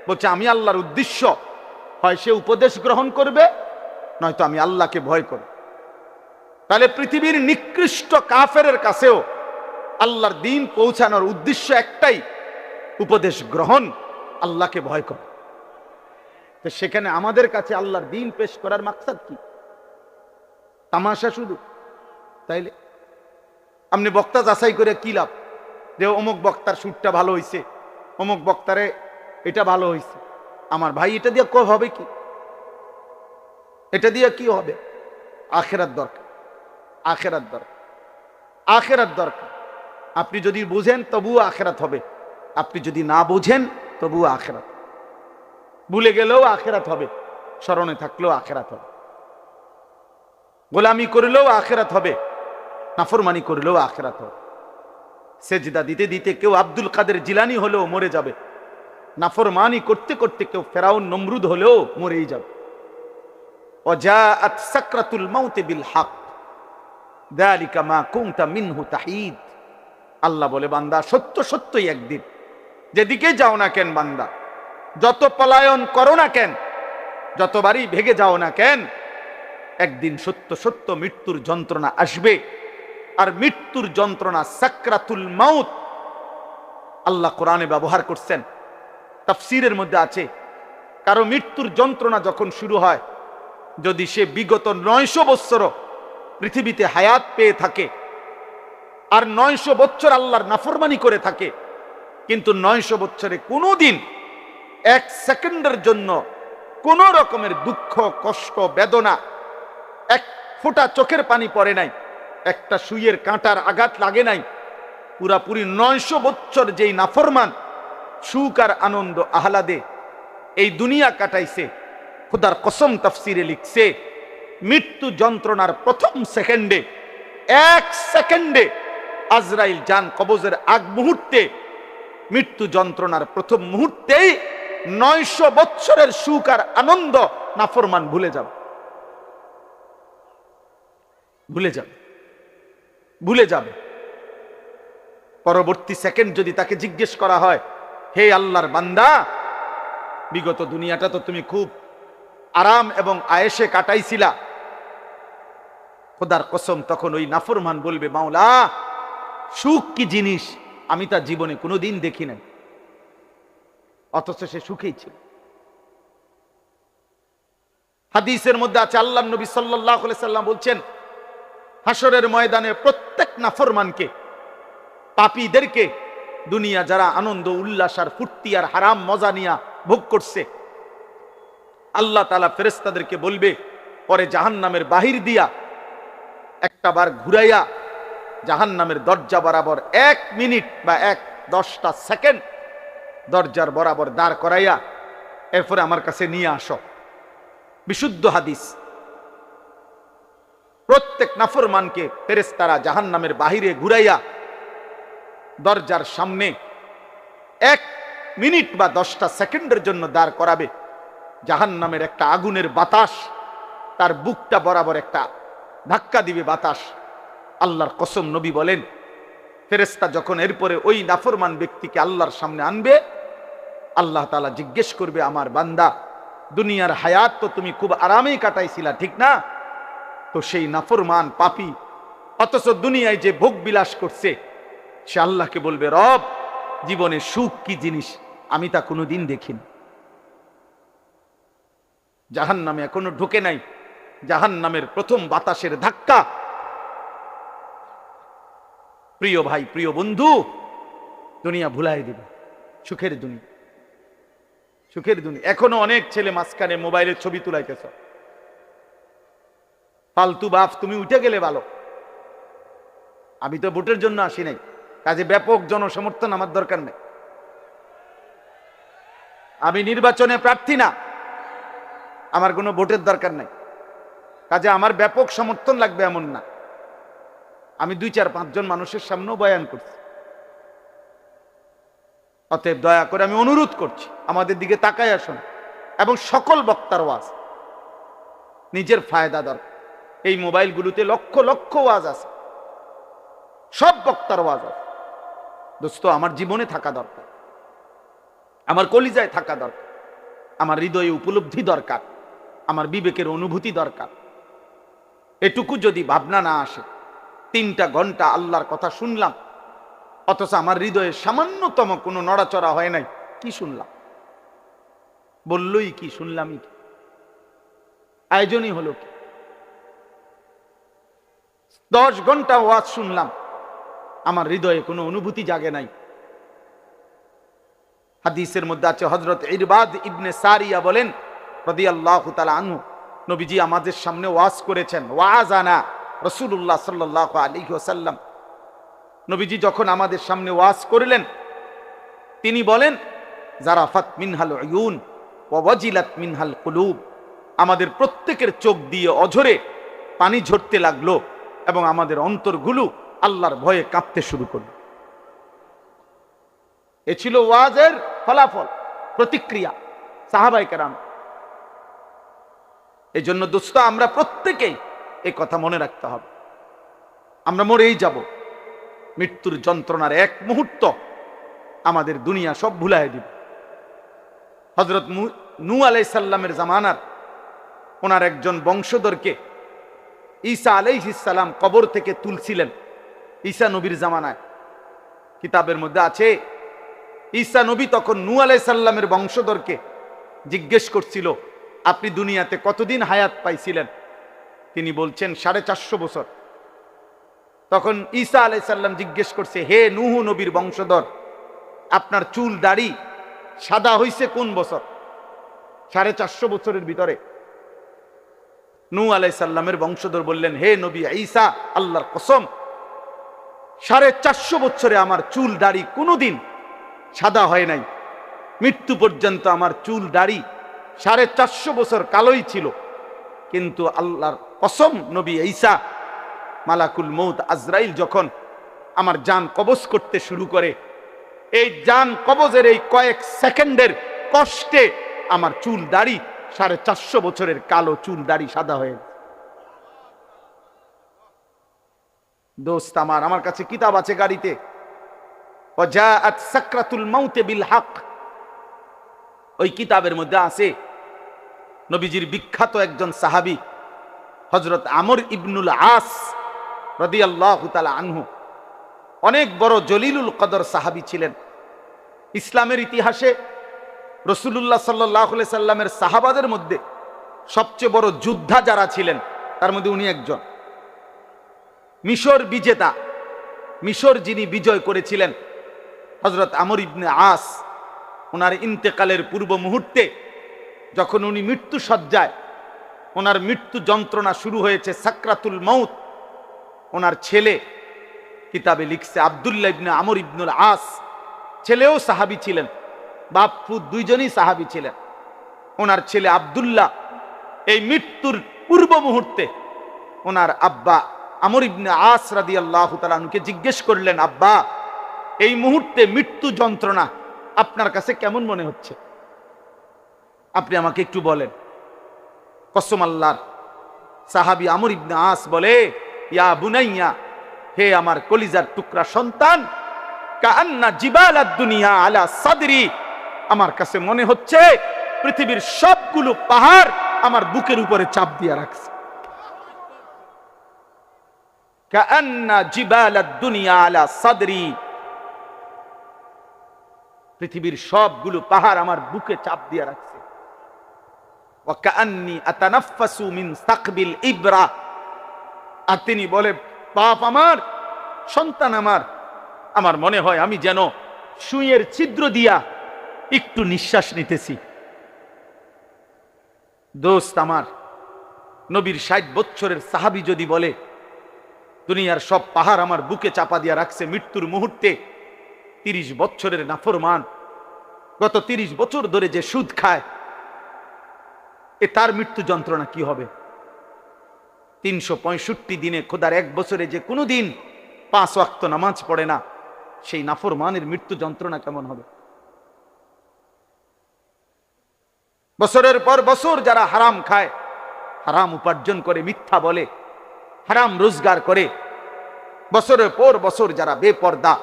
বলছে আমি আল্লাহর উদ্দেশ্য, হয় সে উপদেশ গ্রহণ করবে নয়তো আমি আল্লাহকে ভয় করব। তাহলে পৃথিবীর নিকৃষ্ট কাফেরের কাছেও আল্লাহর দিন পৌঁছানোর উদ্দেশ্য একটাই, উপদেশ গ্রহণ, আল্লাহকে ভয় করা। তো সেখানে আমাদের কাছে আল্লাহর দিন পেশ করার মাকসাদ কি? তামাশা শুধু? তাইলে আপনি বক্তা যাচাই করে কি লাভ? যে অমুক বক্তার সুরটা ভালো হইছে, অমুক বক্তারে এটা ভালো হইছে। আমার ভাই, এটা দিয়ে হবে কি? এটা দিয়ে কি হবে? আখিরাত দরকার, আখিরাত দরকার, আখিরাত দরকার। আপনি যদি বুঝেন তবুও আখিরাত হবে, আপনি যদি না বুঝেন তবুও আখিরাত। ভুলে গেলেও আখিরাত হবে, স্মরণে থাকলেও আখিরাত হবে। গোলামি করলেও আখিরাত হবে, নাফরমানি করলেও আখিরাত হবে। সেজদা দিতে দিতে কেউ আব্দুল কাদের জিলানী হলেও মরে যাবে, নাফরমানি করতে করতে কেউ ফেরাউন নমরুদ হলেও মরেই যাবে। ওয়াজাআত সাকরাতুল মাউত বিল হক যালিকা মা কুনতা মিনহু তাহিদ। আল্লাহ বলে, বান্দা সত্য সত্যই একদিন, যেদিকে যাও না কেন বান্দা, যত পলায়ন করো না কেন, যতবারই ভেগে যাও না কেন, একদিন সত্য সত্য মৃত্যুর যন্ত্রণা আসবে। আর মৃত্যুর যন্ত্রণা সাকরাতুল মাউত আল্লাহ কোরআনে ব্যবহার করছেন, তাফসীরের মধ্যে আছে, কারো মৃত্যুর যন্ত্রণা যখন শুরু হয়, যদি সে বিগত 900 বছর পৃথিবীতে হায়াত পেয়ে থাকে আর 900 বছর আল্লাহর নাফরমানি করে থাকে, কিন্তু 900 বছরে কোনোদিন 1 সেকেন্ডের জন্য কোন রকমের দুঃখ, কষ্ট, বেদনা, এক ফোঁটা চোখের পানি পড়ে নাই, একটা সুইয়ের কাঁটার আঘাত লাগে নাই, পুরাপুরি 900 বছর যেই নাফরমান সুখ আর আনন্দ আহ্লাদে এই দুনিয়া কাটাইছে, খোদার কসম তাফসিরে লিখছে, মৃত্যু যন্ত্রণার প্রথম সেকেন্ডে, 1 সেকেন্ডে আজরাইল জান কবজের আগ মুহূর্তে, মৃত্যু যন্ত্রণার প্রথম মুহূর্তেই 900 বছরের সুখ আর আনন্দ নাফরমান ভুলে যাবে, ভুলে যাবে, ভুলে যাবে। পরবর্তী সেকেন্ড যদি তাকে জিজ্ঞেস করা হয়, হে আল্লাহর বান্দা, বিগত দুনিয়াটা তো তুমি খুব আরাম এবং আয়েশে কাটাইছিলা, খোদার কসম তখন ওই নাফরমান বলবে, মাওলা সুখ কি জিনিস আমি তা জীবনে কোনোদিন দেখি নাই, অথচ সে সুখেই ছিল। হাদিসের মধ্যে আছে, আল্লাহর নবী সাল্লাল্লাহু আলাইহি সাল্লাম বলছেন, হাসরের ময়দানে প্রত্যেক নাফরমানকে, পাপীদেরকে, দুনিয়া যারা আনন্দ উল্লাস আর ফুর্তি আর হারাম মজা নিয়া ভোগ করছে, আল্লাহ তাআলা ফেরেশতাদেরকে বলবে, পরে জাহান্নামের বাহির দিয়া একটা বার ঘুরাইয়া জাহান্নামের দরজা বরাবর 1 মিনিট বা 10টা সেকেন্ড দরজার বরাবর দাঁড় করাইয়া এরপরে আমার কাছে নিয়ে আসো। বিশুদ্ধ হাদিস। প্রত্যেক নাফরমানকে ফেরেশতারা জাহান্নামের বাহিরে ঘুরাইয়া দরজার সামনে 1 মিনিট বা 10টা সেকেন্ডের জন্য দাঁড় করাবে। জাহান্নামের একটা আগুনের বাতাস তার বুকটা বরাবর একটা ধাক্কা দিবে বাতাস। আল্লাহর কসম নবী বলেন, ফেরেশতা যখন এরপরে ওই নাফরমান ব্যক্তিকে আল্লাহর সামনে আনবে, আল্লাহ তাআলা জিজ্ঞেস করবে, আমার বান্দা দুনিয়ার হায়াত তো তুমি খুব আরামেই কাটাইছিলা, ঠিক না? তো সেই নাফরমান পাপী অথচ দুনিয়ায় যে ভোগ বিলাস করছে, সে আল্লাহকে বলবে, রব জীবনে সুখ কি জিনিস আমি তা কোনোদিন দেখিনি। জাহান্নামে এখনো ঢুকে নাই, জাহান্নামের প্রথম বাতাসের ধাক্কা। প্রিয় ভাই, প্রিয় বন্ধু, দুনিয়া ভুলাই দিবে, সুখের দুনিয়া, সুখের দুনিয়া। এখনো অনেক ছেলে মাঝখানে মোবাইলের ছবি তুলাইতেছ, ফালতু বাপ, তুমি উঠে গেলে ভালো। আমি তো ভোটের জন্য আসি নাই, কাজে ব্যাপক জনসমর্থন আমার দরকার নেই। আমি নির্বাচনে প্রার্থী না, আমার কোনো ভোটের দরকার নাই, কাজে আমার ব্যাপক সমর্থন লাগবে এমন না। আমি 2-4-5 জন মানুষের সামনেও বয়ান করছি। অতএব দয়া করে আমি অনুরোধ করছি, আমাদের দিকে তাকায় আসুন, এবং সকল বক্তার ওয়াজ নিজের ফায়দা দরকার। এই মোবাইলগুলোতে লক্ষ লক্ষ ওয়াজ আছে, সব বক্তার ওয়াজ আছে। দোস্ত, আমার জীবনে থাকা দরকার, আমার কলিজায় থাকা দরকার, আমার হৃদয়ে উপলব্ধি দরকার, আমার বিবেকের অনুভূতি দরকার। এটুকু যদি ভাবনা না আসে, 3টা ঘন্টা আল্লাহর কথা শুনলাম, অথচ আমার হৃদয়ে সামান্যতম কোনো নড়াচড়া হয় নাই, কি শুনলাম? বললই কি, শুনলামই কি, আয়োজনই হলো কি? 10 ঘন্টা ওয়াজ শুনলাম, আমার হৃদয়ে কোনো অনুভূতি জাগে নাই। হাদিসের মধ্যে আছে, হযরত ইরবাদ ইবনে সারিয়া বলেন রাদিয়াল্লাহু তাআলা আনহু, নবীজি আমাদের সামনে ওয়াজ করেছেন। ওয়াজানা রাসূলুল্লাহ সাল্লাল্লাহু আলাইহি ওয়াসাল্লাম, নবীজি যখন আমাদের সামনে ওয়াজ করলেন, তিনি বলেন, জারাফাত মিনহাল উয়ুন ওয়া ওয়াজিলাত মিনহাল কুলুব, আমাদের প্রত্যেকের চোখ দিয়ে অঝরে পানি ঝরতে লাগলো এবং আমাদের অন্তরগুলো আল্লাহর ভয়ে কাঁপতে শুরু করলো। এ ছিল ওয়াজের ফলাফল, প্রতিক্রিয়া সাহাবায়ে কেরাম। এই জন্য দোস্ত, আমরা প্রত্যেকেই এই কথা মনে রাখতে হবে, আমরা মরেই যাব। মৃত্যুর যন্ত্রণার এক মুহূর্ত আমাদের দুনিয়া সব ভুলাই দিবে। হযরত নূহ আলাইহিস সালামের জামানার ওনার একজন বংশধরকে ঈসা আলাইহিস সালাম কবর থেকে তুলছিলেন, ঈসা নবীর জামানায়। কিতাবের মধ্যে আছে, ঈসা নবী তখন নূহ আলাইহিস সালামের বংশধরকে জিজ্ঞেস করছিল, আপনি দুনিয়াতে কতদিন হায়াত পাইছিলেন? তিনি বলছেন 450 বছর। তখন ঈসা আলাইহিস সালাম জিজ্ঞেস করছে, হে নূহ নবীর বংশধর, আপনার চুল দাড়ি সাদা হইছে কোন বছর? 450 বছরের ভিতরে। নূহ আলাইহিস সালামের বংশধর বললেন, হে নবী ঈসা, আল্লাহর কসম, 450 বছরে আমার চুল দাড়ি কোনোদিন সাদা হয় নাই। মৃত্যু পর্যন্ত আমার চুল দাড়ি 450 বছর কালোই ছিল। কিন্তু আল্লাহর কসম, নবী ঈসা, মালাকুল মউত আজরাইল যখন আমার জান কবজ করতে শুরু করে, এই জান কবজের এই কয়েক সেকেন্ডের কষ্টে আমার চুল দাড়ি 450 বছরের কালো চুল দাড়ি সাদা হয়ে। দোস্ত আমার কাছে কিতাব আছে গাড়িতে, ওয়াজাআত সাকরাতুল মাউত বিল হক। ওই কিতাবের মধ্যে আছে, নবীজির বিখ্যাত একজন সাহাবী হযরত আমর ইবনুল আস রাদিয়াল্লাহু তাআলা আনহু, অনেক বড় জলিলুল কদর সাহাবী ছিলেন। ইসলামের ইতিহাসে রাসূলুল্লাহ সাল্লাল্লাহু আলাইহি সাল্লামের সাহাবাদের মধ্যে সবচেয়ে বড় যোদ্ধা যারা ছিলেন, তার মধ্যে উনি একজন। মিশর বিজেতা, মিশর যিনি বিজয় করেছিলেন, হযরত আমর ইবনে আস, ওনার ইন্তেকালের পূর্ব মুহূর্তে যখন উনি মৃত্যু সজ্জায়, ওনার মৃত্যু যন্ত্রণা শুরু হয়েছে, সাকরাতুল মাউত, ওনার ছেলে কিতাবে লিখছে, আব্দুল্লাহ ইবনে আমর ইবনুল আস, ছেলেও সাহাবী ছিলেন, বাপ পুত দুইজনই সাহাবী ছিলেন। ওনার ছেলে আব্দুল্লাহ এই মৃত্যুর পূর্ব মুহূর্তে ওনার আব্বা আমর ইবনে আস রাদিয়াল্লাহু তাআলা আনহুকে জিজ্ঞেস করলেন, আব্বা, এই মুহূর্তে মৃত্যু যন্ত্রণা আপনার কাছে কেমন মনে হচ্ছে? আপনি আমাকে একটু বলেন। কসম আল্লাহর, সাহাবী আমর ইবনে আস বলে, ইয়া বুনাইয়া, হে আমার কলিজার টুকরা সন্তান, কাআন্না জিবালাদ দুনিয়া আলা সাদরি, আমার কাছে মনে হচ্ছে পৃথিবীর সবগুলো পাহাড় আমার বুকের উপরে চাপ দিয়ে রাখছে। কাআন্না জিবালাদ দুনিয়া আলা সাদরি, পৃথিবীর সবগুলো পাহাড় আমার বুকে চাপ দিয়ে রাখছে। ওয়া কাআন্নী আতানাফফাসু মিন সাকবিল ইবরা। আর তিনি বলে, বাপ আমার, সন্তান আমার, আমার মনে হয় আমি যেন সুইয়ের ছিদ্র দিয়া একটু নিঃশ্বাস নিতেছি। দোস্ত আমার, নবীর ৬০ বছরের সাহাবী যদি বলে দুনিয়ার সব পাহাড় আমার বুকে চাপা দিয়া রাখছে মৃত্যুর মুহূর্তে, ৩০ বছরের নাফরমান গত ৩০ বছর ধরে যে সুদ খায়, তার মৃত্যু যন্ত্রণা কি হবে? ৩৬৫ দিনে, খোদার এক বছরে যে কোনো দিন ৫ ওয়াক্ত নামাজ পড়ে না, সেই নাফরমানের মৃত্যু যন্ত্রণা কেমন হবে? বছরের পর বছর যারা হারাম খায়, হারাম উপার্জন করে, মিথ্যা বলে, হারাম রোজগার করে, বছরের পর বছর যারা বেপর্দা,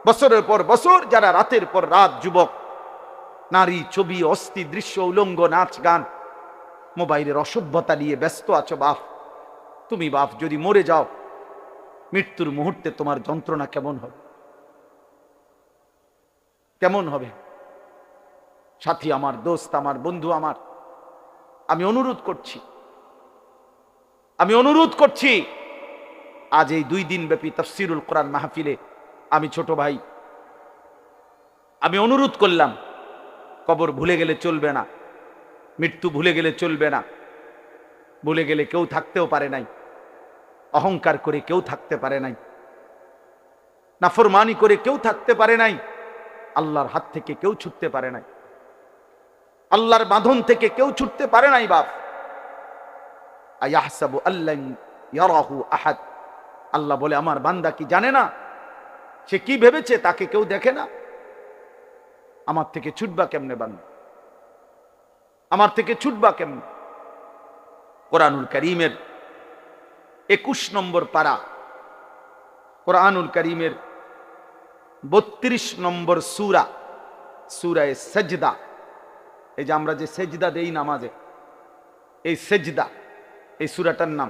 বছরের পর বছর যারা রাতের পর রাত যুবক, নারী, ছবি, অস্থি দৃশ্য, উলঙ্গ নাচ গান, মোবাইলের অসভ্যতা নিয়ে ব্যস্ত আছো বাপ, তুমি বাপ যদি মরে যাও, মৃত্যুর মুহূর্তে তোমার যন্ত্রণা কেমন হবে? কেমন হবে? সাথী আমার, দোস্ত আমার, বন্ধু আমার, আমি অনুরোধ করছি আজ এই 2 দিন ব্যাপী তাফসীরুল কোরআন মাহফিলে আমি ছোট ভাই, আমি অনুরোধ করলাম, কবর ভুলে গেলে চলবে না, মৃত্যু ভুলে গেলে চলবে না। ভুলে গেলে কেউ থাকতেও পারে নাই, অহংকার করে কেউ থাকতে পারে নাই, নাফরমানি করে কেউ থাকতে পারে নাই, আল্লাহর হাত থেকে কেউ ছুটতে পারে নাই, আল্লাহর বাঁধন থেকে কেউ ছুটতে পারে নাই বাপ। আয়াহসাবু আল্লান ইয়ারাহু আহাদ। আল্লাহ বলে, আমার বান্দা কি জানে না? সে কি ভেবেছে তাকে কেউ দেখে না? আমার থেকে ছুটবা কেমনে বান্দা? আমার থেকে ছুটবা কেমনে? কোরআনুল কারীমের 21 নম্বর পারা, কোরআনুল কারীমের 32 নম্বর সূরা, সূরায়ে সাজদা। এই যে আমরা যে সেজদা দেই নামাজে, এই সেজদা, এই সূরাটার নাম।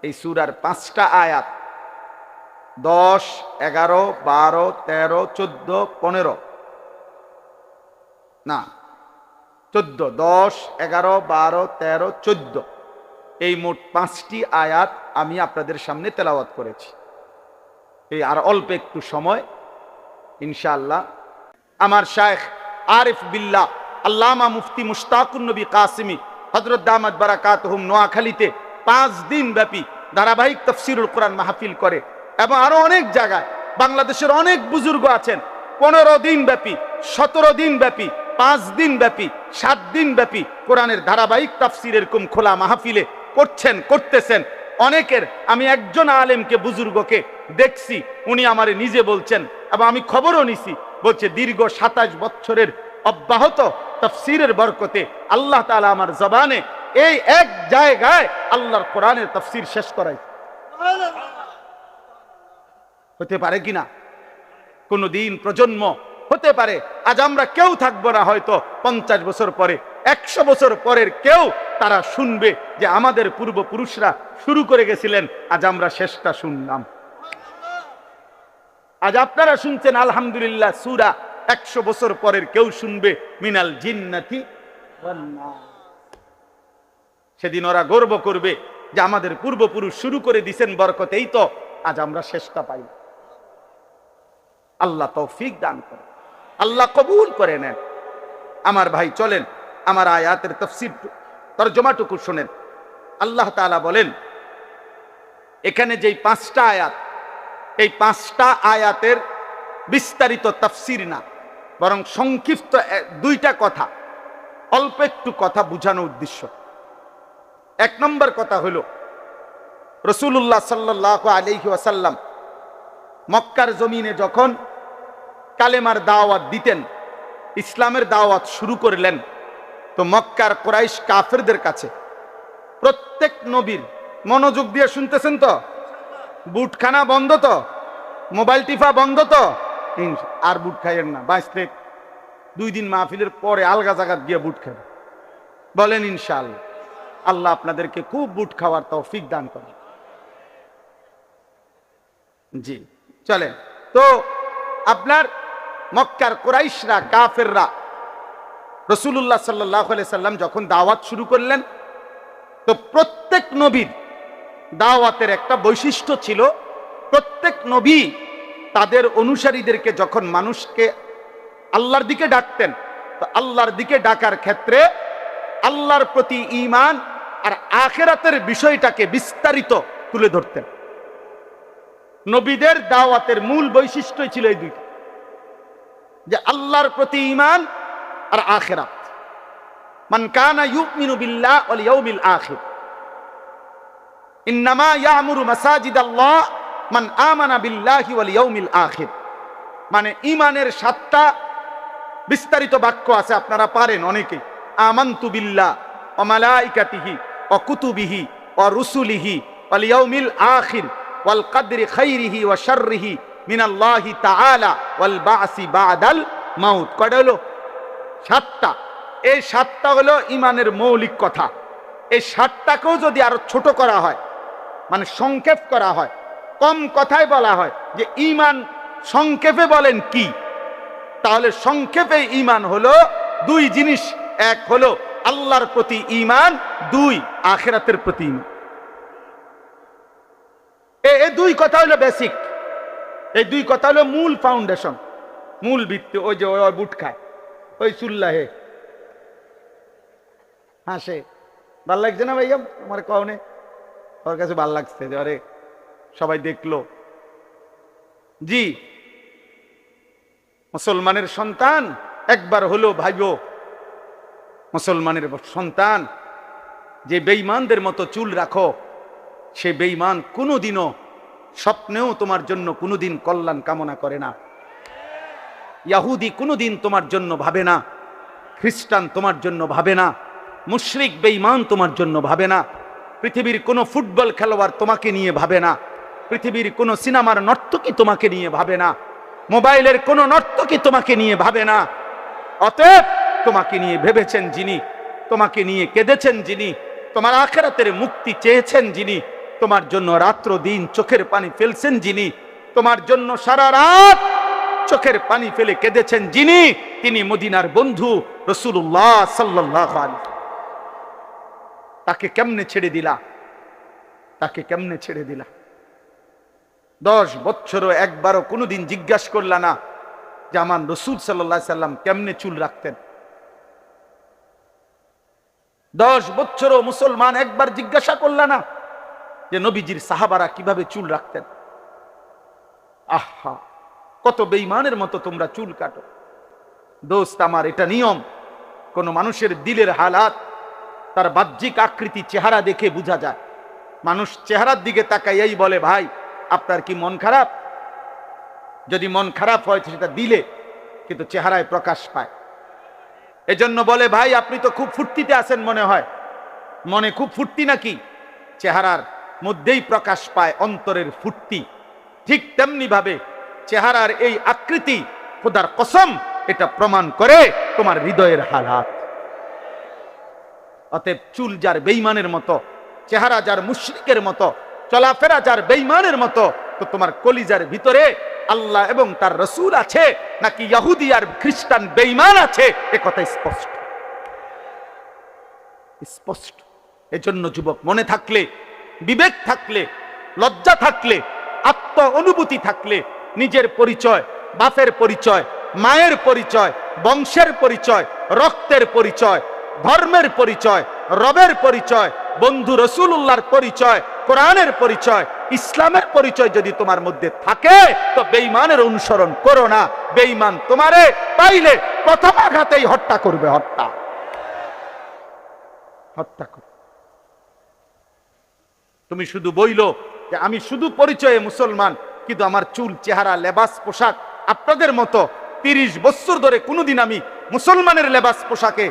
এই সূরার 5টা আয়াত 10, 11, 12, 13, 14, 15, না 14, 10, 11, 12, 13, 14, এই মোট 5টি আয়াত আমি আপনাদের সামনে তেলাওয়াত করেছি। এই আর অল্প একটু সময় ইনশাআল্লাহ আমার শায়েখ আরিফ বিল্লাহ আল্লামা মুফতি মুশতাকুন নবী কাসিমি হযরত দামাত বারাকাতুহুম নোয়াখালীতে 5 দিন ব্যাপী ধারাবাহিক তাফসীরুল কোরআন মাহফিল করে, এবং আরো অনেক জায়গায় বাংলাদেশের অনেক বুজুর্গ আছেন 15 দিন ব্যাপী, 17 দিন ব্যাপী, 5 দিন ব্যাপী, 7 দিন ব্যাপী কোরআনের ধারাবাহিক তাফসীর এরকম খোলা মাহফিলে করছেন, করতেছেন। অনেকের, আমি একজন আলেমকে, বুজুর্গকে দেখছি, উনি আমারে নিজে বলছেন এবং আমি খবরও নিছি, বলছে দীর্ঘ 27 বছরের অব্যাহত তাফসীরের বরকতে আল্লাহ তাআলা আমার জবানে এই এক জায়গায় আল্লাহর কোরআনের তাফসীর শেষ করাই। হতে পারে কিনা? কোনদিন প্রজন্ম হতে পারে আজ আমরা কেউ থাকবো না, হয়তো 50 বছর পরে, 100 বছর পরের কেউ, তারা শুনবে যে আমাদের পূর্বপুরুষরা শুরু করে গেছিলেন, আজ আমরা শেষটা শুনলাম। আজ আপনারা শুনছেন আলহামদুলিল্লাহ সূরা, 100 বছর পরের কেউ শুনবে মিনাল জিন্নাতি ওয়ান নাস। সেদিন ওরা গর্ব করবে যে আমাদের পূর্বপুরুষ শুরু করে দিয়েছেন বরকতেই তো আজ আমরা শেষটা পাই। আল্লাহ তৌফিক দান করে, আল্লাহ কবুল করে নেন। আমার ভাই চলেন আমার আয়াতের তাফসীর তরজমাটুকু শুনেন। আল্লাহ তাআলা বলেন এখানে যেই 5টা আয়াত, এই 5টা আয়াতের বিস্তারিত তাফসীর না, বরং সংক্ষিপ্ত 2টা কথা, অল্প একটু কথা বুঝানোর উদ্দেশ্য। 1 নম্বর কথা হলো রাসূলুল্লাহ সাল্লাল্লাহু আলাইহি ওয়াসাল্লাম মক্কার জমিনে যখন কালেমার দাওয়াত দিতেন, ইসলামের দাওয়াত শুরু করলেন, তো মক্কার কুরাইশ কাফেরদের কাছে প্রত্যেক নবীর, মনোযোগ দিয়ে শুনতেছেন তো, বুটখানা বন্ধ তো, মোবাইল টিফা বন্ধ তো, আর বুট খাইয়েন না, বাঁচতে 2 দিন মাহফিলের পরে আলগা জায়গা গিয়ে বুট খাবেন, বলেন ইনশাআল্লাহ। আল্লাহ আপনাদেরকে খুব বুট খাওয়ার তৌফিক দান করেন। জি চলেন। তো আপনার মক্কার কুরাইশরা, কাফেররা রাসূলুল্লাহ সাল্লাল্লাহু আলাইহি সাল্লাম যখন দাওয়াত শুরু করলেন, তো প্রত্যেক নবীর দাওয়াতের একটা বৈশিষ্ট্য ছিল, প্রত্যেক নবী তাদের অনুসারীদেরকে যখন মানুষকে আল্লাহর দিকে ডাকতেন, তো আল্লাহর দিকে ডাকার ক্ষেত্রে আল্লাহর প্রতি ঈমান আর আখিরাতের বিষয়টাকে বিস্তারিত তুলে ধরতেন। নবীদের দাওয়াতের মূল বৈশিষ্ট্যই ছিল এই দুইটা, যে আল্লাহর প্রতি ঈমান আর আখিরাত। মান কানা ইউমিনু বিল্লাহ ওয়াল ইয়াউমিল আখির ইন্নামা ইয়ামুরু মাসাজিদাল্লাহ মান আমানা বিল্লাহি ওয়াল ইয়াউমিল আখির। মানে ঈমানের 7টা বিস্তারিত বাক্য আছে, আপনারা পারেন অনেকেই। আমানতু বিল্লাহ ওয়া মালাইকাতিহি ওয়া কুতুবিহি ওয়া রুসুলিহি ওয়াল ইয়াউমিল আখির ওয়াল কদরি খাইরিহি ওয়া শাররিহি মিনাল্লাহি তাআলা ওয়াল বা'সি বা'দাল মাউত। কয়টা হলো? 7টা। এই 7টা হলো ঈমানের মৌলিক কথা। এই 7টাকেও যদি আরো ছোট করা হয়, মানে সংক্ষেপ করা হয়, কম কথায় বলা হয় যে ঈমান সংক্ষেপে বলেন কি, তাহলে সংক্ষেপে ঈমান হলো 2 জিনিস। এক হলো আল্লাহর প্রতি ঈমান, 2 আখিরাতের প্রতি ঈমান। এই 2 কথা হলো বেসিক, এই 2 কথা হলো মূল ফাউন্ডেশন, মূল ভিত্তি। ওই যে ওই বুট খায়, ওই চুল্লাহে হাসে, ভাল লাগছে না ভাইয়া আমার কওনে? ওর কাছে ভাল লাগছে যে আরে সবাই দেখলো। জি, মুসলমানের সন্তান একবার হলো ভাইবো, মুসলমানের সন্তান যে বেঈমানদের মতো চুল রাখো, সে বেঈমান কোনোদিনও স্বপ্নেও তোমার জন্য কোনোদিন কল্যাণ কামনা করে না। ইহুদি কোনোদিন তোমার জন্য ভাবে না, খ্রিস্টান তোমার জন্য ভাবে না, মুশরিক বেঈমান তোমার জন্য ভাবে না, পৃথিবীর কোনো ফুটবল খেলোয়াড় তোমাকে নিয়ে ভাবে না, পৃথিবীর কোনো সিনেমার নর্তকী তোমাকে নিয়ে ভাবে না, মোবাইলের কোনো নর্তকী তোমাকে নিয়ে ভাবে না। অতএব তোমাকে নিয়ে ভেবেছেন যিনি, তোমাকে নিয়ে কেঁদেছেন যিনি, তোমার আখিরাতের মুক্তি চেয়েছেন যিনি, তোমার জন্য রাত্র দিন চোখের পানি ফেলছেন যিনি, তোমার জন্য সারা রাত চোখের পানি ফেলে কেঁদেছেন যিনি, তিনি মদিনার বন্ধু রাসূলুল্লাহ সাল্লাল্লাহু আলাইহি। তাকে কেমনে ছেড়ে দিলা? তাকে কেমনে ছেড়ে দিলা? 10 বছরও একবারও কোনোদিন জিজ্ঞাসা করলা না যে আমার রাসূল সাল্লাল্লাহু আলাইহি সাল্লাম কেমনে চুল রাখতেন? 10 বছরও মুসলমান একবার জিজ্ঞাসা করলা না যে নবীজির সাহাবারা কিভাবে চুল রাখতেন? আহা, কত বেঈমানের মতো তোমরা চুল কাটো। দোস্ত আমার, এটা নিয়ম। কোন মানুষের দিলের হালাত তার বাহ্যিক আকৃতি, চেহারা দেখে বোঝা যায়। মানুষ চেহারার দিকে তাকাইয়াই বলে ভাই আপনার কি মন খারাপ? যদি মন খারাপ হয় সেটা দিলে, কিন্তু চেহারায় প্রকাশ পায়। এজন্য বলে ভাই আপনি তো খুব ফুর্তিতে আছেন মনে হয়। মনে খুব ফুর্তি নাকি? চেহারার মধ্যেই প্রকাশ পায় অন্তরের ফুর্তি। ঠিক তেমনি ভাবে চেহারার এই আকৃতি, খোদার কসম, এটা প্রমাণ করে তোমার হৃদয়ের হালাত। অতএব চুল যার বেঈমানের মতো, চেহারা যার মুশরিকের মতো, চলাফেরা যার বেঈমানের মতো, তো তোমার কলিজার ভিতরে আল্লাহ এবং তার রাসূল আছে নাকি ইহুদি আর খ্রিস্টান বেঈমান আছে, এ কথা স্পষ্ট স্পষ্ট। এজন্য যুবক, মনে থাকলে, বিবেক থাকলে, লজ্জা থাকলে, আত্ম অনুভূতি থাকলে, নিজের পরিচয়, বাপের পরিচয়, মায়ের পরিচয়, বংশের পরিচয়, রক্তের পরিচয়, ধর্মের পরিচয়, রবের পরিচয়, বন্ধু রাসূলুল্লাহর পরিচয়, কোরআনের পরিচয়, ইসলামের পরিচয় যদি তোমার মধ্যে থাকে, তো বেঈমানের অনুসরণ করো না। বেঈমান তোমারে পাইলে প্রথম আঘাতেই হত্যা করবে, হত্যা করবে। তুমি শুধু বইলো যে আমি শুধু পরিচয়ে মুসলমান, কিন্তু আমার চুল, চেহারা, লেবাস, পোশাক আপনাদের মতো 30 বছর ধরে কোনোদিন আমি মুসলমানের লেবাস পোশাকে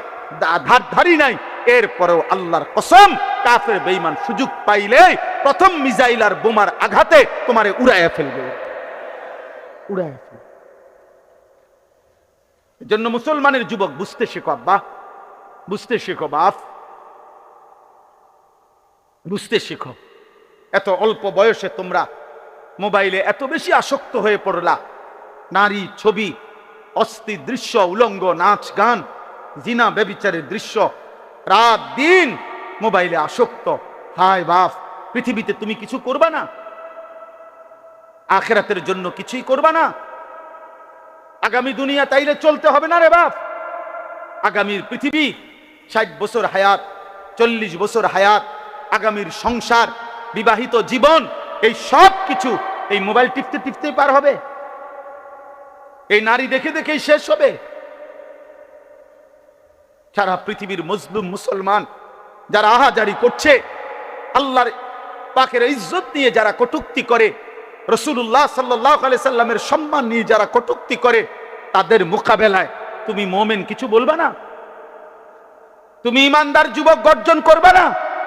ধারি নাই। এরপরেও আল্লাহর কসম, কাফের বেঈমান সুযোগ পাইলে প্রথম মিসাইল আর বোমার আঘাতে তোমারে উড়াইয়া ফেলবে, উড়াইয়া ফেলবে। এজন্য মুসলমানের যুবক বুঝতে শেখো আব্বা, বুঝতে শেখো বাপ, বুঝতে শেখো। এত অল্প বয়সে তোমরা মোবাইলে এত বেশি আসক্ত হয়ে পড়লা। নারী, ছবি, অস্থির দৃশ্য, উলঙ্গ নাচ গান, জিনা ব্যভিচারের দৃশ্য, রাত দিন মোবাইলে আসক্ত। হায় বাপ, পৃথিবীতে তুমি কিছু করবা না? আখিরাতের জন্য কিছুই করবা না? আগামী দুনিয়া তাইলে চলতে হবে না রে বাপ। আগামীর পৃথিবী 60 বছর হায়াত, 40 বছর হায়াত, আগামীর সংসার, বিবাহিত জীবন, এই সব কিছু এই মোবাইল টিপতে টিপতে পার হবে, এই নারী দেখে দেখেই শেষ হবে। সারা পৃথিবীর মুসলিম মুসলমান যারা আহাজারি করছে, আল্লাহর পাকের ইজ্জত নিয়ে যারা কটূক্তি করে, রাসূলুল্লাহ সাল্লাল্লাহু আলাইহি সাল্লামের সম্মান নিয়ে যারা কটূক্তি করে, তাদের মোকাবেলায় তুমি মুমিন কিছু বলবা না? তুমি ইমানদার যুবক গর্জন করবা না?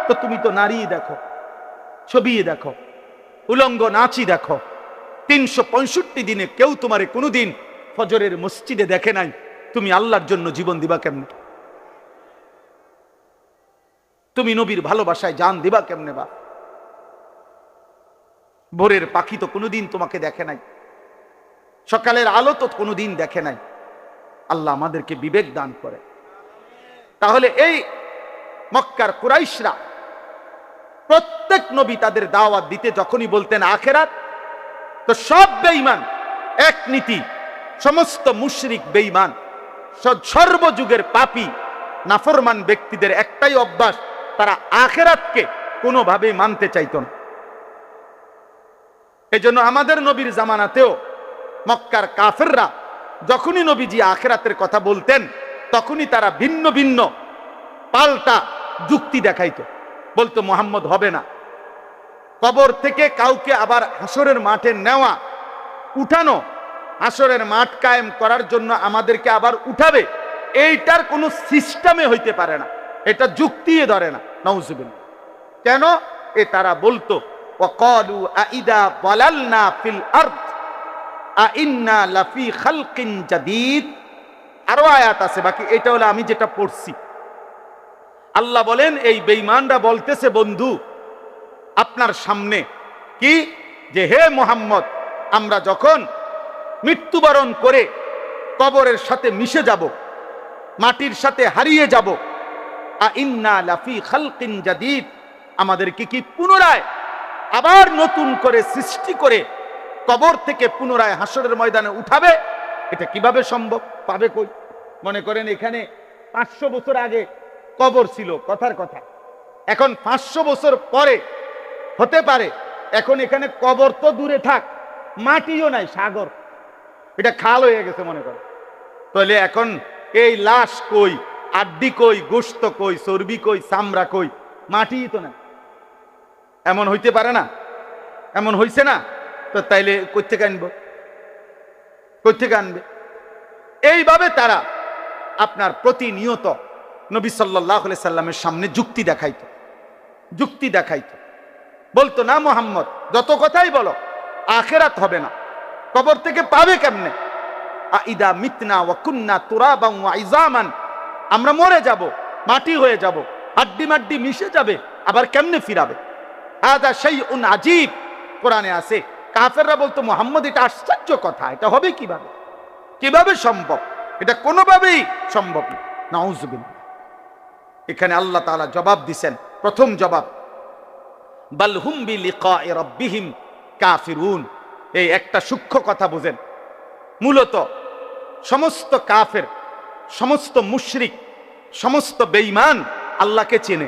তো তুমি তো নারী দেখো, ছবি দেখো, উলঙ্গ নাচি দেখো। 365 দিনে কেউ তোমারে কোনোদিন ফজরের মসজিদে দেখে নাই, তুমি আল্লাহর জন্য জীবন দিবা কেমনে? তুমি নবীর ভালোবাসায় জান দিবা কেমনে? বা ভোরের পাখি তো কোনোদিন তোমাকে দেখে নাই, সকালের আলো তো কোনোদিন দেখে নাই। আল্লাহ আমাদেরকে বিবেক দান করে। তাহলে এই মক্কার কুরাইশরা প্রত্যেক নবী তাদের দাওয়াত দিতে যখনই বলতেন আখিরাত, তো সব বেঈমান এক নীতি, সমস্ত মুশরিক বেঈমান, সর্বযুগের পাপী নাফরমান ব্যক্তিদের একটাই অভ্যাস, তারা আখিরাতকে কোনোভাবেই মানতে চাইত না। এজন্য আমাদের নবীর জামানাতেও মক্কার কাফেররা যখনই নবীজি আখিরাতের কথা বলতেন, তখনই তারা ভিন্ন ভিন্ন পাল্টা যুক্তি দেখাইতো। বলতো মুহাম্মদ হবে না, কবর থেকে কাউকে আবার হাসরের মাঠে নেওয়া, উঠানো, হাসরের মাঠ কায়েম করার জন্য আমাদেরকে আবার উঠাবে, এইটার কোনো সিস্টেমে হইতে পারে না, এটা যুক্তিয়ে ধরে না। নাউজুবিল্লাহ। কেন? তারা বলতো ওয়াকালু আইদা বালালনা ফিল আরদ আইন্না লাফি খালকিন জাদীদ। আরো আয়াত আছে, বাকি এটা হলো আমি যেটা পড়ছি। আল্লাহ বলেন এই বেঈমানরা বলতেছে বন্ধু আপনার সামনে কি, যে হে মুহাম্মদ, আমরা যখন মৃত্যুবরণ করে কবরের সাথে মিশে যাব, মাটির সাথে হারিয়ে যাব, আইন্না লাফি খালকিন জাদীদ, আমাদেরকে কি পুনরায় আবার নতুন করে সৃষ্টি করে কবর থেকে পুনরায় হাসরের ময়দানে উঠাবে? এটা কিভাবে সম্ভব? পাবে কই? মনে করেন এখানে 500 বছর আগে কবর ছিল, কথার কথা, এখন 500 বছর পরে হতে পারে এখন এখানে কবর তো দূরে থাক, মাটিও নাই, সাগর, এটা খাল হয়ে গেছে মনে করে। তাহলে এখন এই লাশ কই, আড্ডি কই, গোশত কই, চর্বি কই, চামড়া কই? মাটিই তো না। এমন হইতে পারে না? এমন হইছে না? তো তাইলে কোত্থেকে আনবো? কোত্থেকে আনবে? এইভাবে তারা আপনার প্রতিনিয়ত নবী সাল্লাল্লাহু আলাইহি সাল্লামের সামনে যুক্তি দেখাইতো, যুক্তি দেখাইতো। বলতো না মুহাম্মদ যত কথাই বলো, আখিরাত হবে না, কবর থেকে পাবে কেমনে? আইদা মিতনা ওয়া কুন্না তুরাবান ওয়া ইজামান, আমরা মরে যাব, মাটি হয়ে যাব, হাড্ডি মাড্ডি মিশে যাবে, আবার কেমনে ফিরাবে? হাদা শাইউন আজীব, কোরআনে আছে। কাফেররা বলতো মুহাম্মদ এটা আশ্চর্য কথা, এটা হবে কিভাবে? কিভাবে সম্ভব? এটা কোনোভাবেই সম্ভব না। নাউজুবিল্লাহ। এখানে আল্লাহ তাআলা জবাব দিবেন। প্রথম জবাব, বাল হুম বিলিকাই রাব্বিহিম কাফিরুন। এই একটা সূক্ষ্ম কথা বুঝেন, মূলত সমস্ত কাফের, সমস্ত মুশরিক, সমস্ত বেঈমান আল্লাহকে চেনে।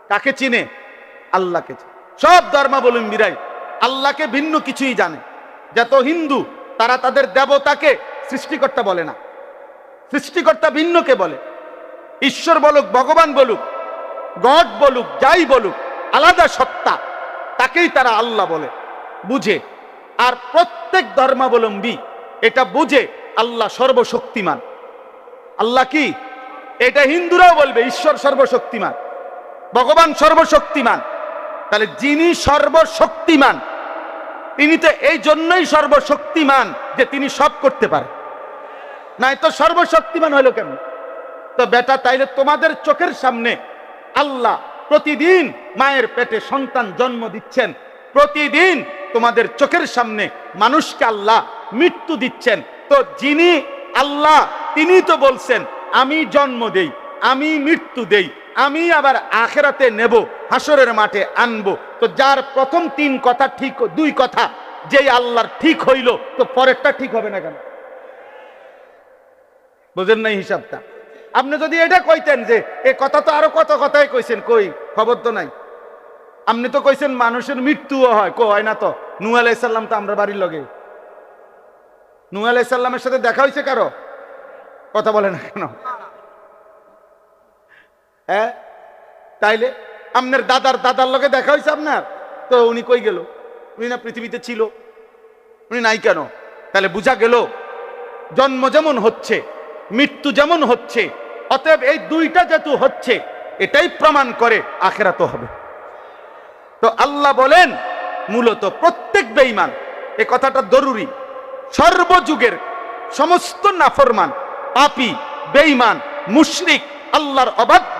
কাকে চিনে? আল্লাহকে চিনে। সব ধর্মাবলম্বীরাই আল্লাহকে ভিন্ন কিছুই জানে। যত হিন্দু, তারা তাদের দেবতাকে সৃষ্টিকর্তা বলে না, সৃষ্টিকর্তা ভিন্নকে বলে। ঈশ্বর বলুক, ভগবান বলুক, গড বলুক, যাই বলুক, আলাদা সত্তা, তাকেই তারা আল্লাহ বলে, বুঝে। আর প্রত্যেক ধর্মাবলম্বী এটা বুঝে আল্লাহ সর্বশক্তিমান। আল্লাহ কি? এটা হিন্দুরাও বলবে ঈশ্বর সর্বশক্তিমান, ভগবান সর্বশক্তিমান। তাহলে যিনি সর্বশক্তিমান, তিনি তো এই জন্যই সর্বশক্তিমান যে তিনি সব করতে পারে, নাই তো সর্বশক্তিমান হলো কেন? তো বেটা, তাইলে তোমাদের চোখের সামনে আল্লাহ প্রতিদিন মায়ের পেটে সন্তান জন্ম দিচ্ছেন, প্রতিদিন তোমাদের চোখের সামনে মানুষকে আল্লাহ মৃত্যু দিচ্ছেন। তো যিনি আল্লাহ, তিনি তো বলছেন আমি জন্ম দেই, আমি মৃত্যু দেই, আমি আবার আখেরাতে নেব, হাসরের মাঠে আনবো। তো যার প্রথম 3 কথা ঠিক, 2 কথা যেই আল্লাহর ঠিক হইল, তো পরেরটা ঠিক হবে না কেন? বুঝেন নাই হিসাবটা? আপনি যদি এটা কইতেন যে এ কথা তো আরো কত কথাই কইছেন, কই খবর তো নাই। আপনি তো কইছেন মানুষের মৃত্যুও হয়, হয় না তো? নূহ আলাইহিস সালাম তো আমরা বাড়ির লগে, নূহ আলাইহিস সালামের সাথে দেখা হয়েছে কারো? কথা বলে না কেন? হ্যাঁ, তাইলে আপনার দাদার লগে দেখা হয়েছে আপনার? তো উনি কই গেল? উনি না পৃথিবীতে ছিল, উনি নাই কেন? তাহলে বুঝা গেল জন্ম যেমন হচ্ছে, মৃত্যু যেমন হচ্ছে, অতএব এই 2টা যেহেতু হচ্ছে, এটাই প্রমাণ করে আখিরাত হবে। তো আল্লাহ বলেন মূলত প্রত্যেক বেঈমান, এই কথাটা জরুরি, সর্বযুগের সমস্ত নাফরমান, পাপী, বেঈমান, মুশরিক, আল্লাহর অবাধ্য,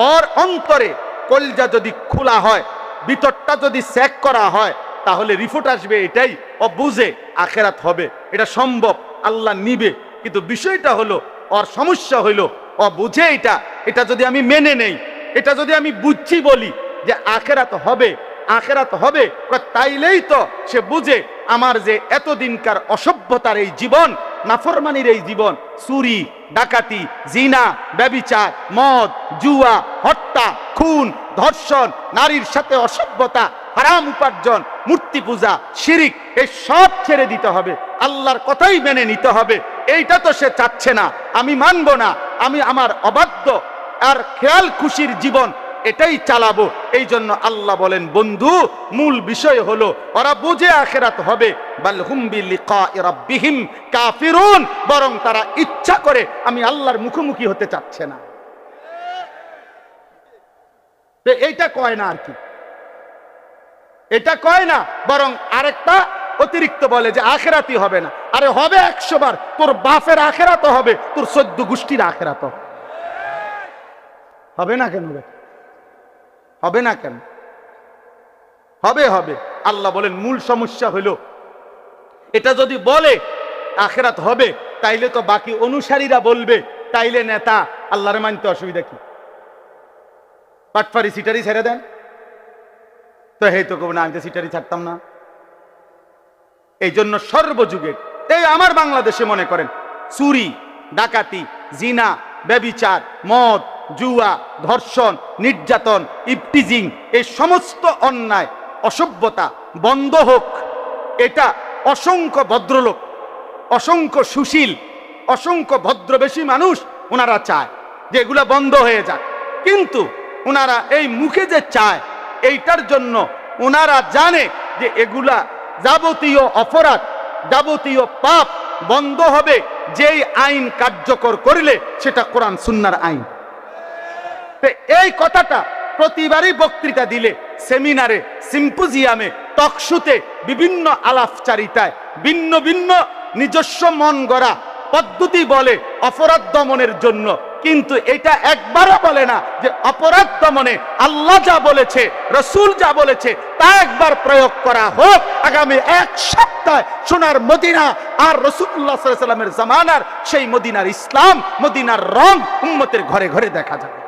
ওর অন্তরে কলজা যদি খোলা হয়, ভিতরটা যদি চেক করা হয়, তাহলে রিপোর্ট আসবে এটাই, ও বুঝে আখিরাত হবে, এটা সম্ভব, আল্লাহ নিবে। কিন্তু বিষয়টা হলো, ওর সমস্যা হইল ও বুঝে এটা যদি আমি মেনে নেই, এটা যদি আমি বুঝছি বলি যে আখিরাত হবে, আখিরাত হবে, তাইলেই তো সে বুঝে আমার যে এতদিনকার অসভ্যতার এই জীবন, নাফরমানির এই জীবন, চুরি, ডাকাতি, জিনা, ব্যভিচার, মদ, জুয়া, হত্যা, খুন, ধর্ষণ, নারীর সাথে অসভ্যতা, হারাম উপার্জন, মূর্তি পূজা, শিরিক, এই সব ছেড়ে দিতে হবে, আল্লাহর কথাই মেনে নিতে হবে। এইটা তো সে চাচ্ছে না, আমি মানব না, আমি আমার অবাধ্য আর খেয়াল খুশির জীবন এটাই চালাবো। এই জন্য আল্লাহ বলেন বন্ধু, মূল বিষয় হলো ওরা বুঝে আখিরাত হবে, বাল হুম বিলিকাই রাব্বিহিম কাফিরুন, বরং তারা ইচ্ছা করে আমি আল্লাহর মুখোমুখি হতে চাচ্ছে না। তো এইটা কয় না, আর কি এটা কয় না, বরং আরেকটা অতিরিক্ত বলে যে আখিরাতই হবে না। আরে হবে 100 বার, তোর বাপের আখিরাত হবে, তোর 14 গোষ্ঠীর আখিরাত হবে না কেন? হবে না কেন? হবে হবে। আল্লাহ বলেন মূল সমস্যা হলো এটা যদি বলে আখিরাত হবে, তাইলে তো বাকি অনুসারীরা বলবে, তাইলে নেতা আল্লাহর মানতে অসুবিধা কি? পাটফারি সিটারি ছেড়ে দেন তো, হে তো কব না আমি তো সিটারি ছাড়তাম না। এই জন্য সর্বযুগে, এই আমার বাংলাদেশে মনে করেন চুরি, ডাকাতি, জিনা, ব্যভিচার, মদ, জুয়া, ধর্ষণ, নির্যাতন, ইফটিজিং, এই সমস্ত অন্যায় অসভ্যতা বন্ধ হোক, এটা অসংখ্য ভদ্রলোক, অসংখ্য সুশীল, অসংখ্য ভদ্রবেশী মানুষ ওনারা চায় যে এগুলা বন্ধ হয়ে যাক। কিন্তু ওনারা এই মুখে যে চায়, এইটার জন্য ওনারা জানে যে এগুলা যাবতীয় অপরাধ, যাবতীয় পাপ বন্ধ হবে যেই আইন কার্যকর করিলে সেটা কোরআন সুন্নাহর আইন। এই কথাটা প্রতিবারই বক্তৃতা দিলে, সেমিনারে, সিম্পোজিয়ামে, টকশোতে, বিভিন্ন আলাপচারিতায় ভিন্ন ভিন্ন নিজস্ব মন গড়া পদ্ধতি বলে অপরাধ দমনের জন্য, কিন্তু এটা একবারও বলে না যে অপরাধ দমনে আল্লাহ যা বলেছে, রসুল যা বলেছে তা একবার প্রয়োগ করা হোক। আগামী 1 সপ্তাহ সোনার মদিনা আর রাসূলুল্লাহ সাল্লাল্লাহু আলাইহি ওয়াসাল্লামের জামানার সেই মদিনার ইসলাম, মদিনার রং উম্মতের ঘরে ঘরে দেখা যাবে।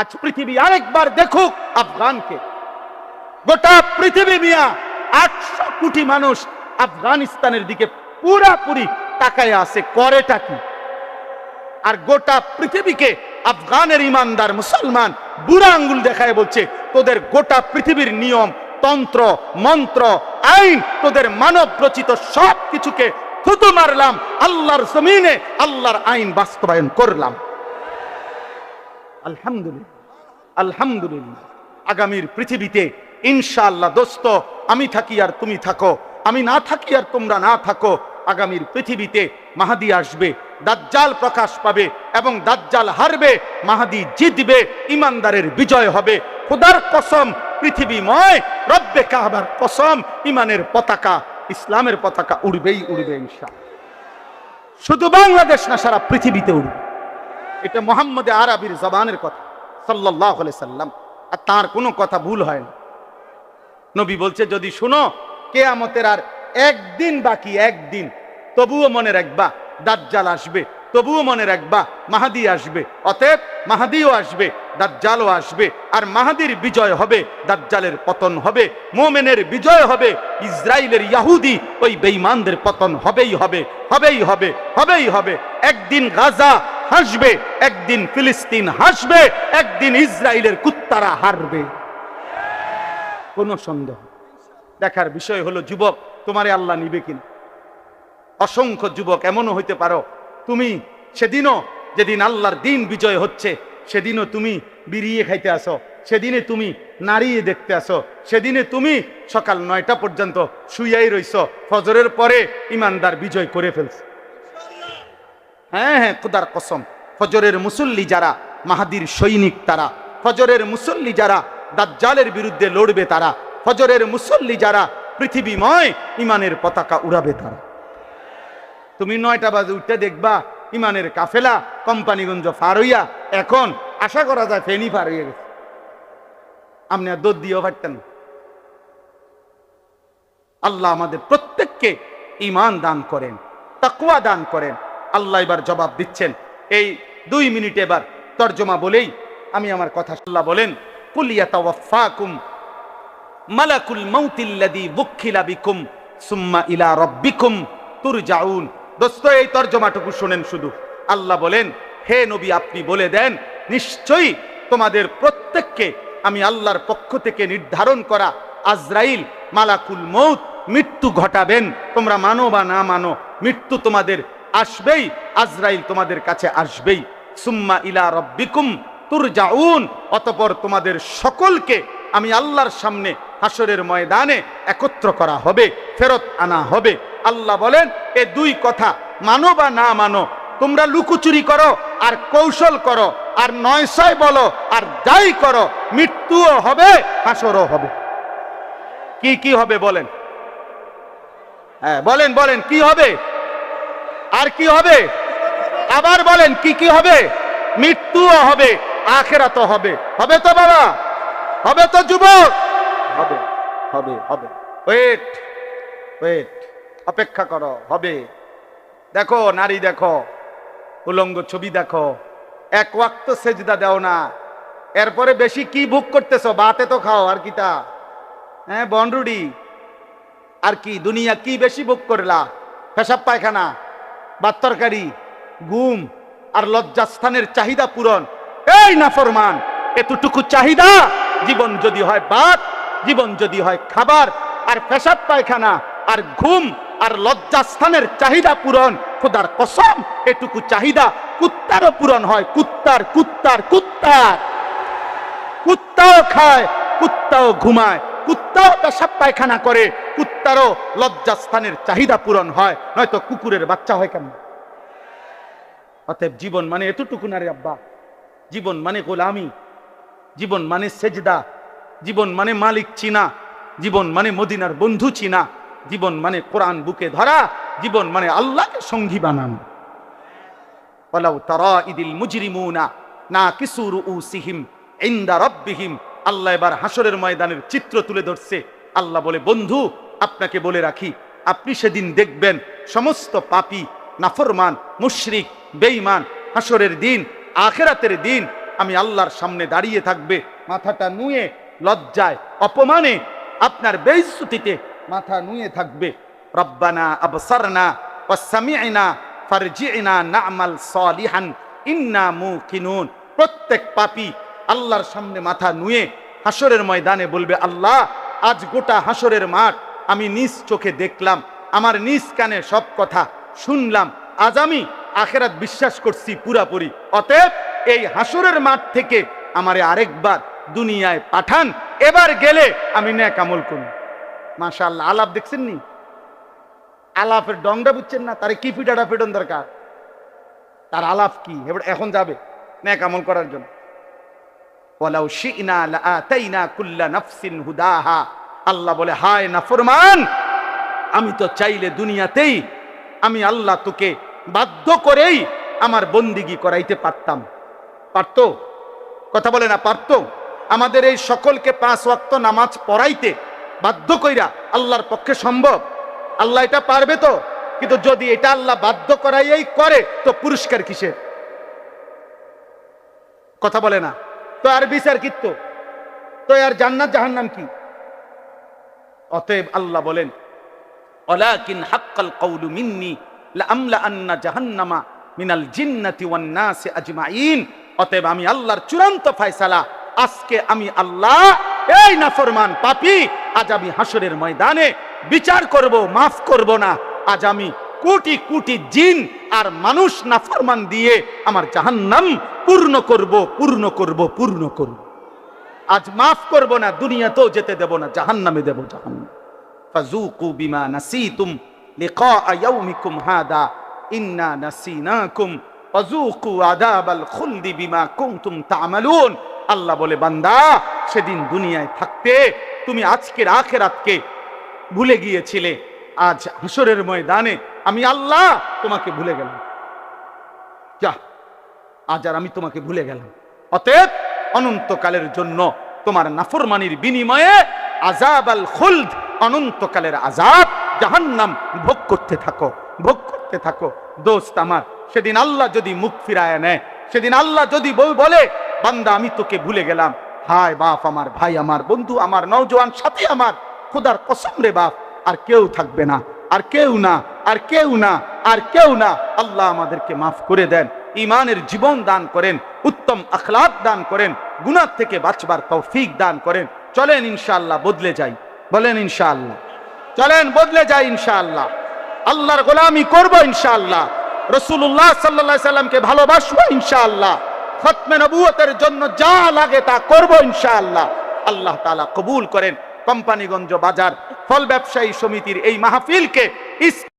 আজ পৃথিবী আরেকবার দেখুক আফগানকে। গোটা পৃথিবী মিয়া 800 কোটি মানুষ আফগানিস্তানের দিকে পুরাপুরি তাকায় আছে, করেটা কি? আর গোটা পৃথিবীকে আফগানের ইমানদার মুসলমান বুড়া আঙ্গুল দেখায় বলছে তোদের গোটা পৃথিবীর নিয়ম, তন্ত্র, মন্ত্র, আইন, তোদের মানব রচিত সব কিছুকে থুতু মারলাম, আল্লাহর জমিনে আল্লাহর আইন বাস্তবায়ন করলাম। আলহামদুলিল্লাহ, আলহামদুলিল্লাহ। আগামীর পৃথিবীতে ইনশাআল্লাহ দোস্ত, আমি থাকি আর তুমি থাকো, আমি না থাকি আর তোমরা না থাকো, আগামীর পৃথিবীতে মাহদী আসবে, দাজ্জাল প্রকাশ পাবে এবং দাজ্জাল হারবে, মাহদী জিতবে, ইমানদারের বিজয় হবে। খোদার কসম, পৃথিবীময় রব্বে কাবার কসম, ইমানের পতাকা, ইসলামের পতাকা উড়বেই উড়বে ইনশাআল্লাহ। শুধু বাংলাদেশ না, সারা পৃথিবীতে উড়বে। এটা মুহাম্মদ আরবির জবানের কথা সাল্লাল্লাহু আলাইহি সাল্লাম, আর তার কোনো কথা ভুল হয় না। নবী বলছে যদি শুনো কিয়ামতের আর একদিন বাকি, একদিন, তবুও মনে রাখবা দাজ্জাল আসবে, তবুও মনে রাখবা মাহাদি আসবে, অতএব মাহাদিও আসবে, দাজ্জালও আসবে, আর মাহাদির বিজয় হবে, দাজ্জালের পতন হবে, মুমিনের বিজয় হবে, ইসরাইলের ইহুদি ওই বেঈমানদের পতন হবেই হবে, হবেই হবে, হবেই হবে। একদিন গাজা হাসবে, একদিন ফিলিস্তিন হাসবে, একদিন ইসরাইলের কুত্তারা হারবে, কোনো সন্দেহ। দেখার বিষয় হলো যুবক, তোমারে আল্লাহ নিবে কিনা। অসংখ্য যুবক এমনও হইতে পারো, তুমি সেদিনও যেদিন আল্লাহর দিন বিজয় হচ্ছে সেদিনও তুমি বিড়িয়ে খাইতে আসো, সেদিনে তুমি নাড়িয়ে দেখতে আসো, সেদিনে তুমি সকাল 9টা পর্যন্ত শুইয়াই রইছ, ফজরের পরে ইমানদার বিজয় করে ফেলছে। হ্যাঁ হ্যাঁ, খোদার কসম, ফজরের মুসল্লি যারা মাহাদির সৈনিক তারা, ফজরের মুসল্লি যারা দাজ্জালের বিরুদ্ধে লড়বে তারা, ফজরের মুসল্লি যারা পৃথিবীময় ইমানের পতাকা উড়াবে তারা। তুমি 9টা বাজে উঠতে দেখবা ইমানের কাফেলা কোম্পানিগঞ্জ পার হইয়া, এখন আশা করা যায় ফেনী পার হইয়া গেছে, আপনি আর দৌড় দিয়েও পারতেন। আল্লাহ আমাদের প্রত্যেককে ঈমান দান করেন, তাকওয়া দান করেন। আল্লাহ এবার জবাব দিচ্ছেন। এই 2 মিনিট এবার তরজমা বলেই আমি আমার কথা। আল্লাহ বলেন, কুল ইয়াতাওয়াফাকুম মালাকুল মাউতিল্লাযী বুক্খিলা বিকুম সুম্মা ইলা রাব্বিকুম তুরজাউন। দোস্ত, এই তরজমাটুকু শুনেন শুধু। আল্লাহ বলেন, হে নবী, আপনি বলে দেন, নিশ্চয়ই তোমাদের প্রত্যেককে আমি আল্লাহর পক্ষ থেকে নির্ধারণ করা আজরাইল মালাকুল মউত মৃত্যু ঘটাবেন। তোমরা মানো বা না মানো, মৃত্যু তোমাদের আসবেই, আজরাইল তোমাদের কাছে আসবেই। সুম্মা ইলা রাব্বিকুম তুরজাউন, অতঃপর তোমাদের সকলকে আমি আল্লাহর সামনে হাসরের ময়দানে একত্র করা হবে, ফেরত আনা হবে। আল্লাহ বলেন, এ 2 কথা মানো বা না মানো, তোমরা লুকোচুরি করো আর কৌশল করো আর 900 বলো আর যাই করো, মৃত্যুও হবে, হাসরও হবে। কি কি হবে বলেন? হ্যাঁ বলেন, বলেন কি হবে? আর কি হবে? আবার বলেন কি কি হবে? মৃত্যুও হবে, আখিরাতও হবে। হবে তো বাবা? হবে তো যুবক? হবে, হবে, হবে। ওয়েট, ওয়েট, অপেক্ষা করো, হবে। দেখো নারী, দেখো উলঙ্গ ছবি, দেখো, এক ওয়াক্ত সেজদা দাও না, এরপরে বেশি কি ভোগ করতেছো? বাতে তো খাও, আর কিটা? হ্যাঁ, বনরুডি, আর কি দুনিয়া কি বেশি ভোগ করলা? পেশাব পায়খানা, ভাত তরকারি, ঘুম আর লজ্জাস্থানের চাহিদা পূরণ। এই নাফরমান, এতটুকু চাহিদা, জীবন যদি হয় ভাত, জীবন যদি হয় খাবার, আর পেশাব পায়খানা আর ঘুম আর লজ্জাস্থানের চাহিদা পূরণ, খোদার কসম এটুকু চাহিদা কুত্তারও পূরণ হয়। কুত্তার কুত্তার কুত্তার কুত্তাও খায়, কুত্তাও ঘুমায়, কুত্তাও পেশাব পায়খানা করে, কুত্তারও লজ্জাস্থানের চাহিদা পূরণ হয়, নয়তো কুকুরের বাচ্চা হয় কেন? অতএব জীবন মানে এতটুকু না রে আব্বা। জীবন মানে গোলামি, জীবন মানে সেজদা, জীবন মানে মালিক চিনা, জীবন মানে মদিনার বন্ধু চিনা, জীবন মানে কোরআন বুকে ধরা, জীবন মানে আল্লাহকে সঙ্গী বানানো। ওয়ালাউ তারা ইদিল মুজরিমুনা নাকিসু রুউসিহিম ইনদা রাব্বিহিম। আল্লাহ এবার হাসরের ময়দানের চিত্র তুলে ধরছে। আল্লাহ বলে, বন্ধু আপনাকে বলে রাখি, আপনি সেদিন দেখবেন সমস্ত পাপী, নাফরমান, মুশরিক, বেঈমান হাসরের দিন, আখিরাতের দিন আমি আল্লাহর সামনে দাঁড়িয়ে থাকবে, মাথাটা নুয়ে লজ্জায় অপমানে আপনার বেইজ্জতিতে মাথা নুয়ে থাকবে। রব্বানা আবসারনা ওয়া সামি'না ফারজি'না না'মাল সালিহান ইন্না মুকিনুন। প্রত্যেক পাপী আল্লাহর সামনে মাথা নুয়ে হাসরের ময়দানে বলবে, আল্লাহ আজ গোটা হাসরের মাঠ আমি নিজ চোখে দেখলাম, আমার নিজ কানে সব কথা শুনলাম, আজ আমি আখিরাত বিশ্বাস করছি পুরাপুরি। অতএব এই হাসরের মাঠ থেকে আমারে আরেকবার দুনিয়ায় পাঠান, এবার গেলে আমি নেক আমল করব। মাশাআল্লাহ, আলাপ দেখছেন নি? আলাপের ডংটা বুঝছেন না? তারে কি পিটাটা পিটন দরকার? তার আলাপ কি? এবার এখন যাবে নেক আমল করার জন্য। ওয়ালাউ শি'না লাআতাইনা কুল্লা নাফসিন হুদাহা। আল্লাহ বলে, হায় নাফরমান, আমি তো চাইলে দুনিয়াতেই আমি আল্লাহ তোকে বাধ্য করেই আমার বন্দিগি করাইতে পারতাম। পারতো? কথা বলে না, পারতো? আমাদের এই সকলকে 5 ওয়াক্ত নামাজ পড়াইতে বাধ্য কইরা আল্লাহর পক্ষে সম্ভব? আল্লাহ এটা পারবে তো? কিন্তু যদি এটা আল্লাহ বাধ্য করাইয়াই করে তো পুরস্কার কিসের? কথা বলে না তো, আর বিচার কিত্ত তো, আর জান্নাত জাহান্নাম কি? অতএব আল্লাহ বলেন ওয়ালাকিন হাক্কাল কওলু মিন্নি লাআমলা আন্না জাহান্নামা মিনাল জিন্নাতি ওয়ান নাসি আজমাইন। অতএব আমি আল্লাহর চূড়ান্ত ফয়সালা, আজকে আমি আল্লাহ এই নাফরমান পাপী, আজ আমি হাসরের ময়দানে বিচার করব, মাফ করব না। আজ আমি কোটি কোটি জিন আর মানুষ নাফরমান দিয়ে আমার জাহান্নাম পূর্ণ করব, পূর্ণ করব, পূর্ণ করব। আজ মাফ করব না, দুনিয়াতেও যেতে দেব না, জাহান্নামে দেব, জাহান্নাম। ফাযুকু বিমা নাসিতুম লিকা ইয়াউমিকুম হাদা ইন্না নাসিনাকুম ফাযুকু আযাবাল খুলদি বিমা কুনতুম তা'মালুন। আল্লাহ বলে, বান্দা, সেদিন দুনিয়ায় থাকতে তুমি আজকের আখিরাতকে ভুলে গিয়েছিলে, আজ হাসরের ময়দানে আমি আল্লাহ তোমাকে ভুলে গেলাম। যা, আজ আর আমি তোমাকে ভুলে গেলাম। অতএব অনন্তকালের জন্য তোমার নাফরমানির বিনিময়ে আযাব আল খুলদ, অনন্তকালের আযাব জাহান্নাম ভোগ করতে থাকো, ভোগ করতে থাকো। দোস্ত আমার, সেদিন আল্লাহ যদি মুখ ফিরায় নেয়, সেদিন আল্লাহ যদি বলে, বান্দা আমি তোকে ভুলে গেলাম, হায় বাপ আমার, ভাই আমার, বন্ধু আমার, নওজোয়ান সাথী আমার, খোদার কসম রে বাপ, আর কেউ থাকবে না, আর কেউ না, আর কেউ না, আর কেউ না। আল্লাহ আমাদেরকে মাফ করে দেন, ঈমানের জীবন দান করেন, উত্তম আখলাক দান করেন, গুনাহ থেকে বাঁচবার তৌফিক দান করেন। চলেন ইনশাআল্লাহ বদলে যাই, বলেন ইনশাআল্লাহ। চলেন বদলে যাই ইনশাআল্লাহ, আল্লাহর গোলামি করব ইনশাআল্লাহ, রাসূলুল্লাহ সাল্লাল্লাহু আলাইহি সাল্লামকে ভালোবাসবো ইনশাআল্লাহ, খতমে নবুয়তের জন্য যা লাগে তা করব ইনশাআল্লাহ। আল্লাহ তাআলা কবুল করেন। কোম্পানিগঞ্জ বাজার ফল ব্যবসায়ী সমিতির এই মাহফিলকে